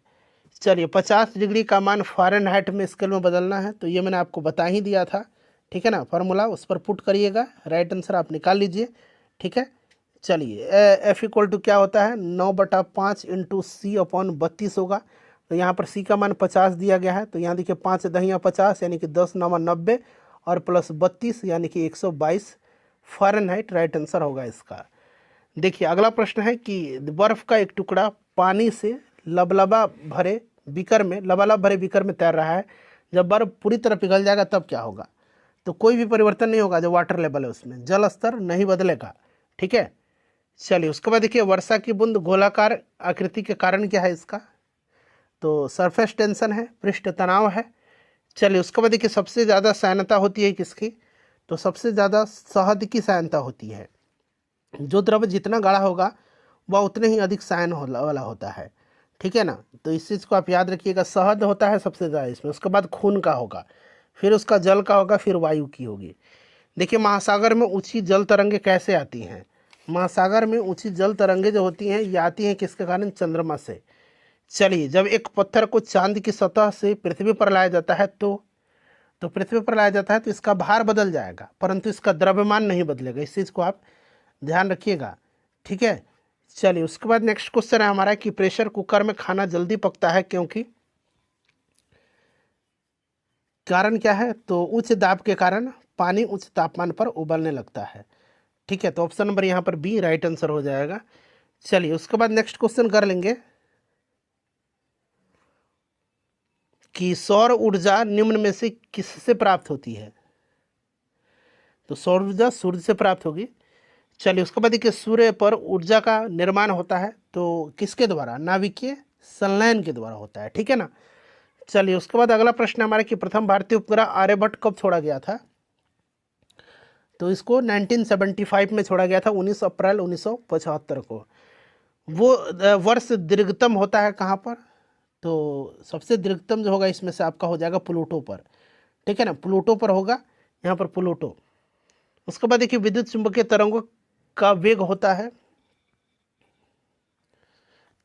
चलिए 50 डिग्री का मान फ़ारेनहाइट में स्केल में बदलना है, तो ये मैंने आपको बता ही दिया था, ठीक है ना। फार्मूला उस पर पुट करिएगा, राइट आंसर आप निकाल लीजिए, ठीक है। चलिए एफ इक्वल टू क्या होता है? 9/5 इंटू सी अपॉन 32 होगा। तो यहाँ पर सी का मान 50 दिया गया है, तो यहाँ देखिए 5 दहिया 50 यानी कि 10 9 90 और प्लस 32 यानी कि 122 फ़ारेनहाइट राइट आंसर होगा इसका। देखिए अगला प्रश्न है कि बर्फ़ का एक टुकड़ा पानी से लबालब भरे बीकर में तैर रहा है, जब बर्फ़ पूरी तरह पिघल जाएगा तब क्या होगा? तो कोई भी परिवर्तन नहीं होगा, जो वाटर लेवल है उसमें जल स्तर नहीं बदलेगा, ठीक है। चलिए उसके बाद देखिए वर्षा की बूंद गोलाकार आकृति के कारण क्या है इसका? तो सरफेस टेंशन है, पृष्ठ तनाव है। चलिए उसके बाद देखिए सबसे ज़्यादा सहायता होती है किसकी? तो सबसे ज़्यादा शहद की सहायता होती है। जो द्रव्य जितना गाढ़ा होगा वह उतने ही अधिक सायन वाला होता है, ठीक है ना। तो इस चीज़ को आप याद रखिएगा, शहद होता है सबसे ज़्यादा इसमें, उसके बाद खून का होगा, फिर उसका जल का होगा, फिर वायु की होगी। देखिए महासागर में ऊंची जल तरंगे कैसे आती हैं? महासागर में ऊंची जल तरंगे जो होती हैं ये आती हैं किसके कारण? चंद्रमा से। चलिए, जब एक पत्थर को चांद की सतह से पृथ्वी पर लाया जाता है तो पृथ्वी पर लाया जाता है तो इसका भार बदल जाएगा, परंतु इसका द्रव्यमान नहीं बदलेगा। इस चीज़ को आप ध्यान रखिएगा, ठीक है। चलिए, उसके बाद नेक्स्ट क्वेश्चन है हमारा कि प्रेशर कुकर में खाना जल्दी पकता है क्योंकि कारण क्या है? तो उच्च दाब के कारण पानी उच्च तापमान पर उबलने लगता है, ठीक है। तो ऑप्शन नंबर यहाँ पर बी राइट आंसर हो जाएगा। चलिए, उसके बाद नेक्स्ट क्वेश्चन कर लेंगे कि सौर ऊर्जा निम्न में से किससे प्राप्त होती है? तो सौर ऊर्जा सूर्य से प्राप्त होगी। चलिए, उसके बाद देखिए सूर्य पर ऊर्जा का निर्माण होता है तो किसके द्वारा? नाभिकीय संलयन के द्वारा होता है, ठीक है ना। चलिए, उसके बाद अगला प्रश्न हमारा कि प्रथम भारतीय उपग्रह आर्यभट्ट कब छोड़ा गया था? तो इसको 1975 में छोड़ा गया था, 19 अप्रैल 1975 को। वो वर्ष दीर्घतम होता है कहाँ पर? तो सबसे दीर्घतम जो होगा इसमें से आपका हो जाएगा प्लूटो पर, ठीक है ना, प्लूटो पर होगा, यहाँ पर प्लूटो। उसके बाद देखिए विद्युत चुंबकीय तरंगों का वेग होता है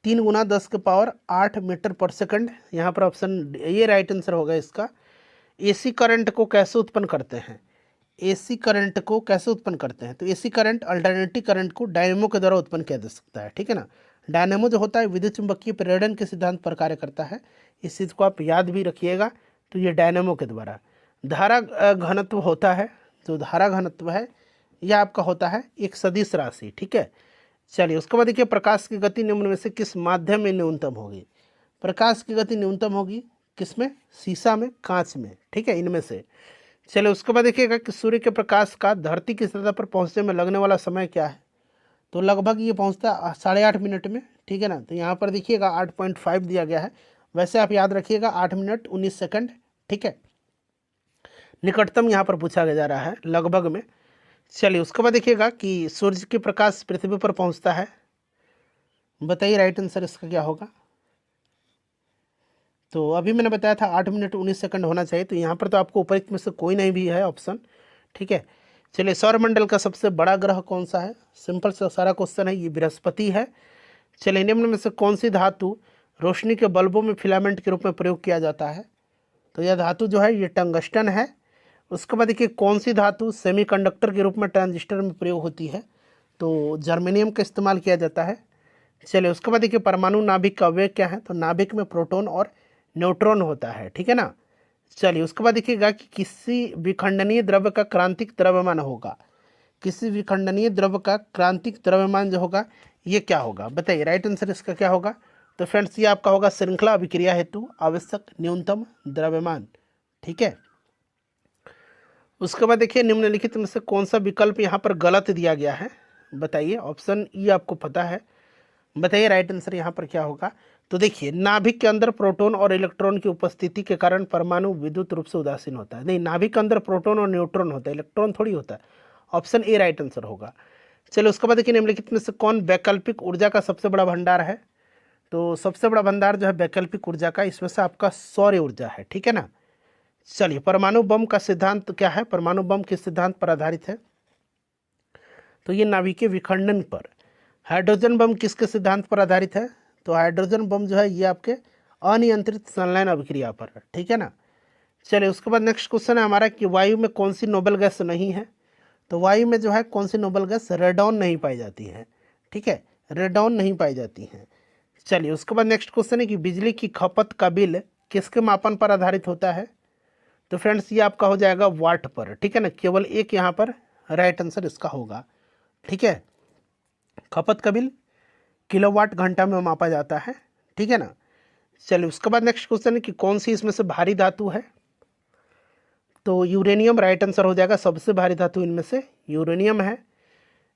3 गुना 10 के पावर 8 मीटर पर सेकंड। यहाँ पर ऑप्शन ये राइट आंसर होगा इसका। एसी करंट को कैसे उत्पन्न करते हैं? एसी करंट को कैसे उत्पन्न करते हैं? तो एसी करंट अल्टरनेटिव करंट को डायनेमो के द्वारा उत्पन्न किया जा सकता है, ठीक है ना। डायनेमो जो होता है विद्युत चुंबकीय प्रेरण के सिद्धांत पर कार्य करता है, इस चीज़ को आप याद भी रखिएगा। तो ये डायनेमो के द्वारा। धारा घनत्व होता है, जो धारा घनत्व है यह आपका होता है एक सदिश राशि, ठीक है। चलिए, उसके बाद देखिए प्रकाश की गति निम्न में से किस माध्यम में न्यूनतम होगी? प्रकाश की गति न्यूनतम होगी किसमें? शीशा में, कांच में, ठीक है, इनमें से। चलिए, उसके बाद देखिएगा कि सूर्य के प्रकाश का धरती की सतह पर पहुंचने में लगने वाला समय क्या है? तो लगभग ये पहुंचता है 8.5 मिनट में, ठीक है ना। तो यहाँ पर देखिएगा 8.5 दिया गया है, वैसे आप याद रखिएगा 8 मिनट 19 सेकंड, ठीक है। निकटतम यहाँ पर पूछा जा रहा है लगभग में। चलिए, उसके बाद देखिएगा कि सूर्य के प्रकाश पृथ्वी पर पहुँचता है, बताइए राइट आंसर इसका क्या होगा? तो अभी मैंने बताया था 8 मिनट 19 सेकंड होना चाहिए, तो यहाँ पर तो आपको उपयुक्त में से कोई नहीं भी है ऑप्शन, ठीक है। चलिए, सौरमंडल का सबसे बड़ा ग्रह कौन सा है? सिंपल सा सारा क्वेश्चन है, ये बृहस्पति है। चलिए, निम्न में से कौन सी धातु रोशनी के बल्बों में फिलामेंट के रूप में प्रयोग किया जाता है? तो यह धातु जो है ये टंगस्टन है। उसके बाद देखिए कौन सी धातु सेमीकंडक्टर के रूप में ट्रांजिस्टर में प्रयोग होती है? तो जर्मेनियम का इस्तेमाल किया जाता है। चलिए, उसके बाद देखिए परमाणु नाभिक का वेग क्या है? तो नाभिक में प्रोटॉन और न्यूट्रॉन होता है, ठीक है ना। चलिए, उसके बाद देखिएगा कि किसी विखंडनीय द्रव्य का क्रांतिक द्रव्यमान होगा। किसी विखंडनीय द्रव्य का क्रांतिक द्रव्यमान जो होगा ये क्या होगा? बताइए राइट आंसर इसका क्या होगा? तो फ्रेंड्स ये आपका होगा श्रृंखला अभिक्रिया हेतु आवश्यक न्यूनतम द्रव्यमान, ठीक है। उसके बाद देखिए निम्नलिखित में से कौन सा विकल्प यहाँ पर गलत दिया गया है? बताइए, ऑप्शन ई आपको पता है, बताइए राइट आंसर यहाँ पर क्या होगा? तो देखिए नाभिक के अंदर प्रोटॉन और इलेक्ट्रॉन की उपस्थिति के कारण परमाणु विद्युत रूप से उदासीन होता है। नहीं, नाभिक के अंदर प्रोटॉन और न्यूट्रॉन होता है, इलेक्ट्रॉन थोड़ी होता है। ऑप्शन ए राइट आंसर होगा। चलो, उसके बाद देखिए निम्नलिखित में से कौन वैकल्पिक ऊर्जा का सबसे बड़ा भंडार है? तो सबसे बड़ा भंडार जो है वैकल्पिक ऊर्जा का, इसमें से आपका सौर ऊर्जा है, ठीक है ना। चलिए, परमाणु बम का सिद्धांत क्या है? परमाणु बम किस सिद्धांत पर आधारित है? तो ये नाभिकीय विखंडन पर। हाइड्रोजन बम किसके सिद्धांत पर आधारित है? तो हाइड्रोजन बम जो है ये आपके अनियंत्रित संलयन अभिक्रिया पर है, ठीक है ना। चलिए, उसके बाद नेक्स्ट क्वेश्चन है हमारा कि वायु में कौन सी नोबल गैस नहीं है? तो वायु में जो है कौन सी नोबल गैस? रेडॉन नहीं पाई जाती है, ठीक है, रेडॉन नहीं पाई जाती है। चलिए, उसके बाद नेक्स्ट क्वेश्चन है कि बिजली की खपत का बिल किसके मापन पर आधारित होता है? तो फ्रेंड्स ये आपका हो जाएगा वाट पर, ठीक है ना, केवल एक यहाँ पर राइट आंसर इसका होगा, ठीक है। खपत का बिल किलोवाट घंटा में मापा जाता है, ठीक है ना। चलिए, उसके बाद नेक्स्ट क्वेश्चन है कि कौन सी इसमें से भारी धातु है? तो यूरेनियम राइट आंसर हो जाएगा। सबसे भारी धातु इनमें से यूरेनियम है।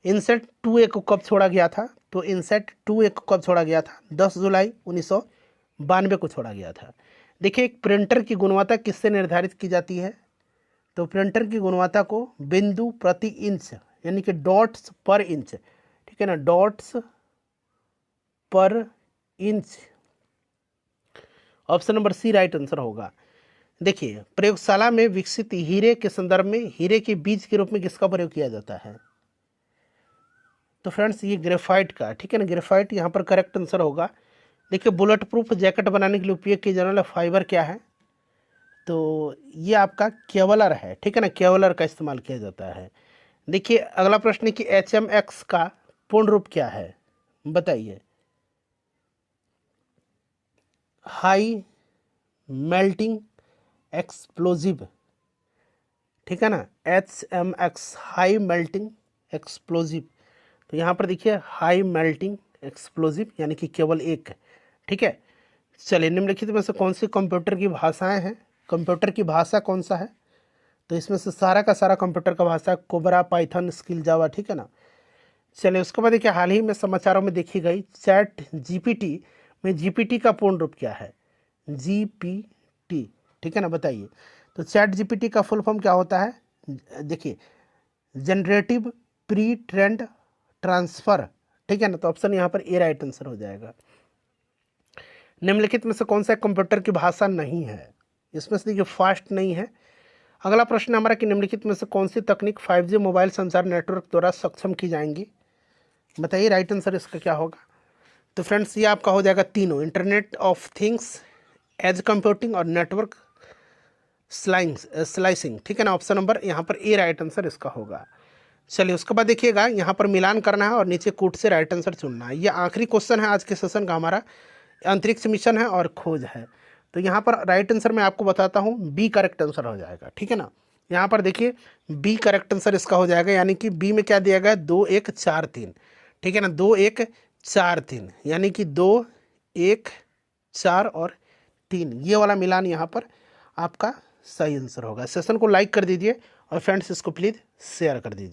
इनसेट 2A को कब छोड़ा गया था? तो इनसेट 2A को कब छोड़ा गया था? 10 जुलाई 1992 को छोड़ा गया था। देखिए, एक प्रिंटर की गुणवत्ता किससे निर्धारित की जाती है? तो प्रिंटर की गुणवत्ता को बिंदु प्रति इंच यानी कि डॉट्स पर इंच, ठीक है ना, dots per inch, option number C right answer होगा। देखिए, प्रयोगशाला में विकसित हीरे के संदर्भ में हीरे के बीज के रूप में किसका प्रयोग किया जाता है? तो फ्रेंड्स ये ग्रेफाइट का, ठीक है ना, ग्रेफाइट यहाँ पर करेक्ट आंसर होगा। देखिए, बुलेट प्रूफ जैकेट बनाने के लिए उपयोग किया जाने वाला फाइबर क्या है? तो ये आपका केवलर है, ठीक है ना, केवलर का इस्तेमाल किया जाता है। देखिए, अगला प्रश्न है कि HMX का पूर्ण रूप क्या है, बताइए। हाई मेल्टिंग एक्सप्लोजिव, ठीक है ना, HMX हाई मेल्टिंग एक्सप्लोजिव। तो यहाँ पर देखिए हाई मेल्टिंग एक्सप्लोजिव यानी कि केवल एक, ठीक है। चलिए, निम्नलिखित में से कौन सी कंप्यूटर की भाषाएं हैं? कंप्यूटर की भाषा कौन सा है? तो इसमें से सारा का सारा कंप्यूटर का भाषा कोबरा, पाइथन, स्किल, जावा, ठीक है ना। चलिए, उसके बाद देखिए हाल ही में समाचारों में देखी गई चैट जीपीटी में जीपीटी का पूर्ण रूप क्या है? जीपीटी, ठीक है ना, बताइए। तो चैट जीपीटी का फुल फॉर्म क्या होता है? देखिए, जनरेटिव प्री ट्रेंड ट्रांसफर, ठीक है ना। तो ऑप्शन यहाँ पर ए राइट आंसर हो जाएगा। निम्नलिखित में से कौन सा कंप्यूटर की भाषा नहीं है? इसमें से देखिए फास्ट नहीं है। अगला प्रश्न हमारा कि निम्नलिखित में से कौन सी तकनीक 5G मोबाइल संचार नेटवर्क द्वारा सक्षम की जाएंगी? बताइए राइट आंसर इसका क्या होगा। तो फ्रेंड्स ये आपका हो जाएगा तीनों, internet of things, edge computing और नेटवर्क स्लाइसिंग, ठीक है ना। ऑप्शन नंबर यहाँ पर ए राइट आंसर इसका होगा। चलिए, उसके बाद देखिएगा यहाँ पर मिलान करना है और नीचे कूट से राइट आंसर चुनना है। ये आखिरी क्वेश्चन है आज के सेशन का हमारा, अंतरिक्ष मिशन है और खोज है। तो यहाँ पर राइट आंसर मैं आपको बताता हूँ, बी करेक्ट आंसर हो जाएगा, ठीक है ना। यहाँ पर देखिए बी करेक्ट आंसर इसका हो जाएगा, यानी कि बी में क्या दिया गया है? 2 1 4 3, ठीक है ना, 2 1 4 3, यानी कि 2 1 4 और 3, ये वाला मिलान यहाँ पर आपका सही आंसर होगा। सेशन को लाइक कर दीजिए और फ्रेंड्स इसको प्लीज़ शेयर कर दीजिए।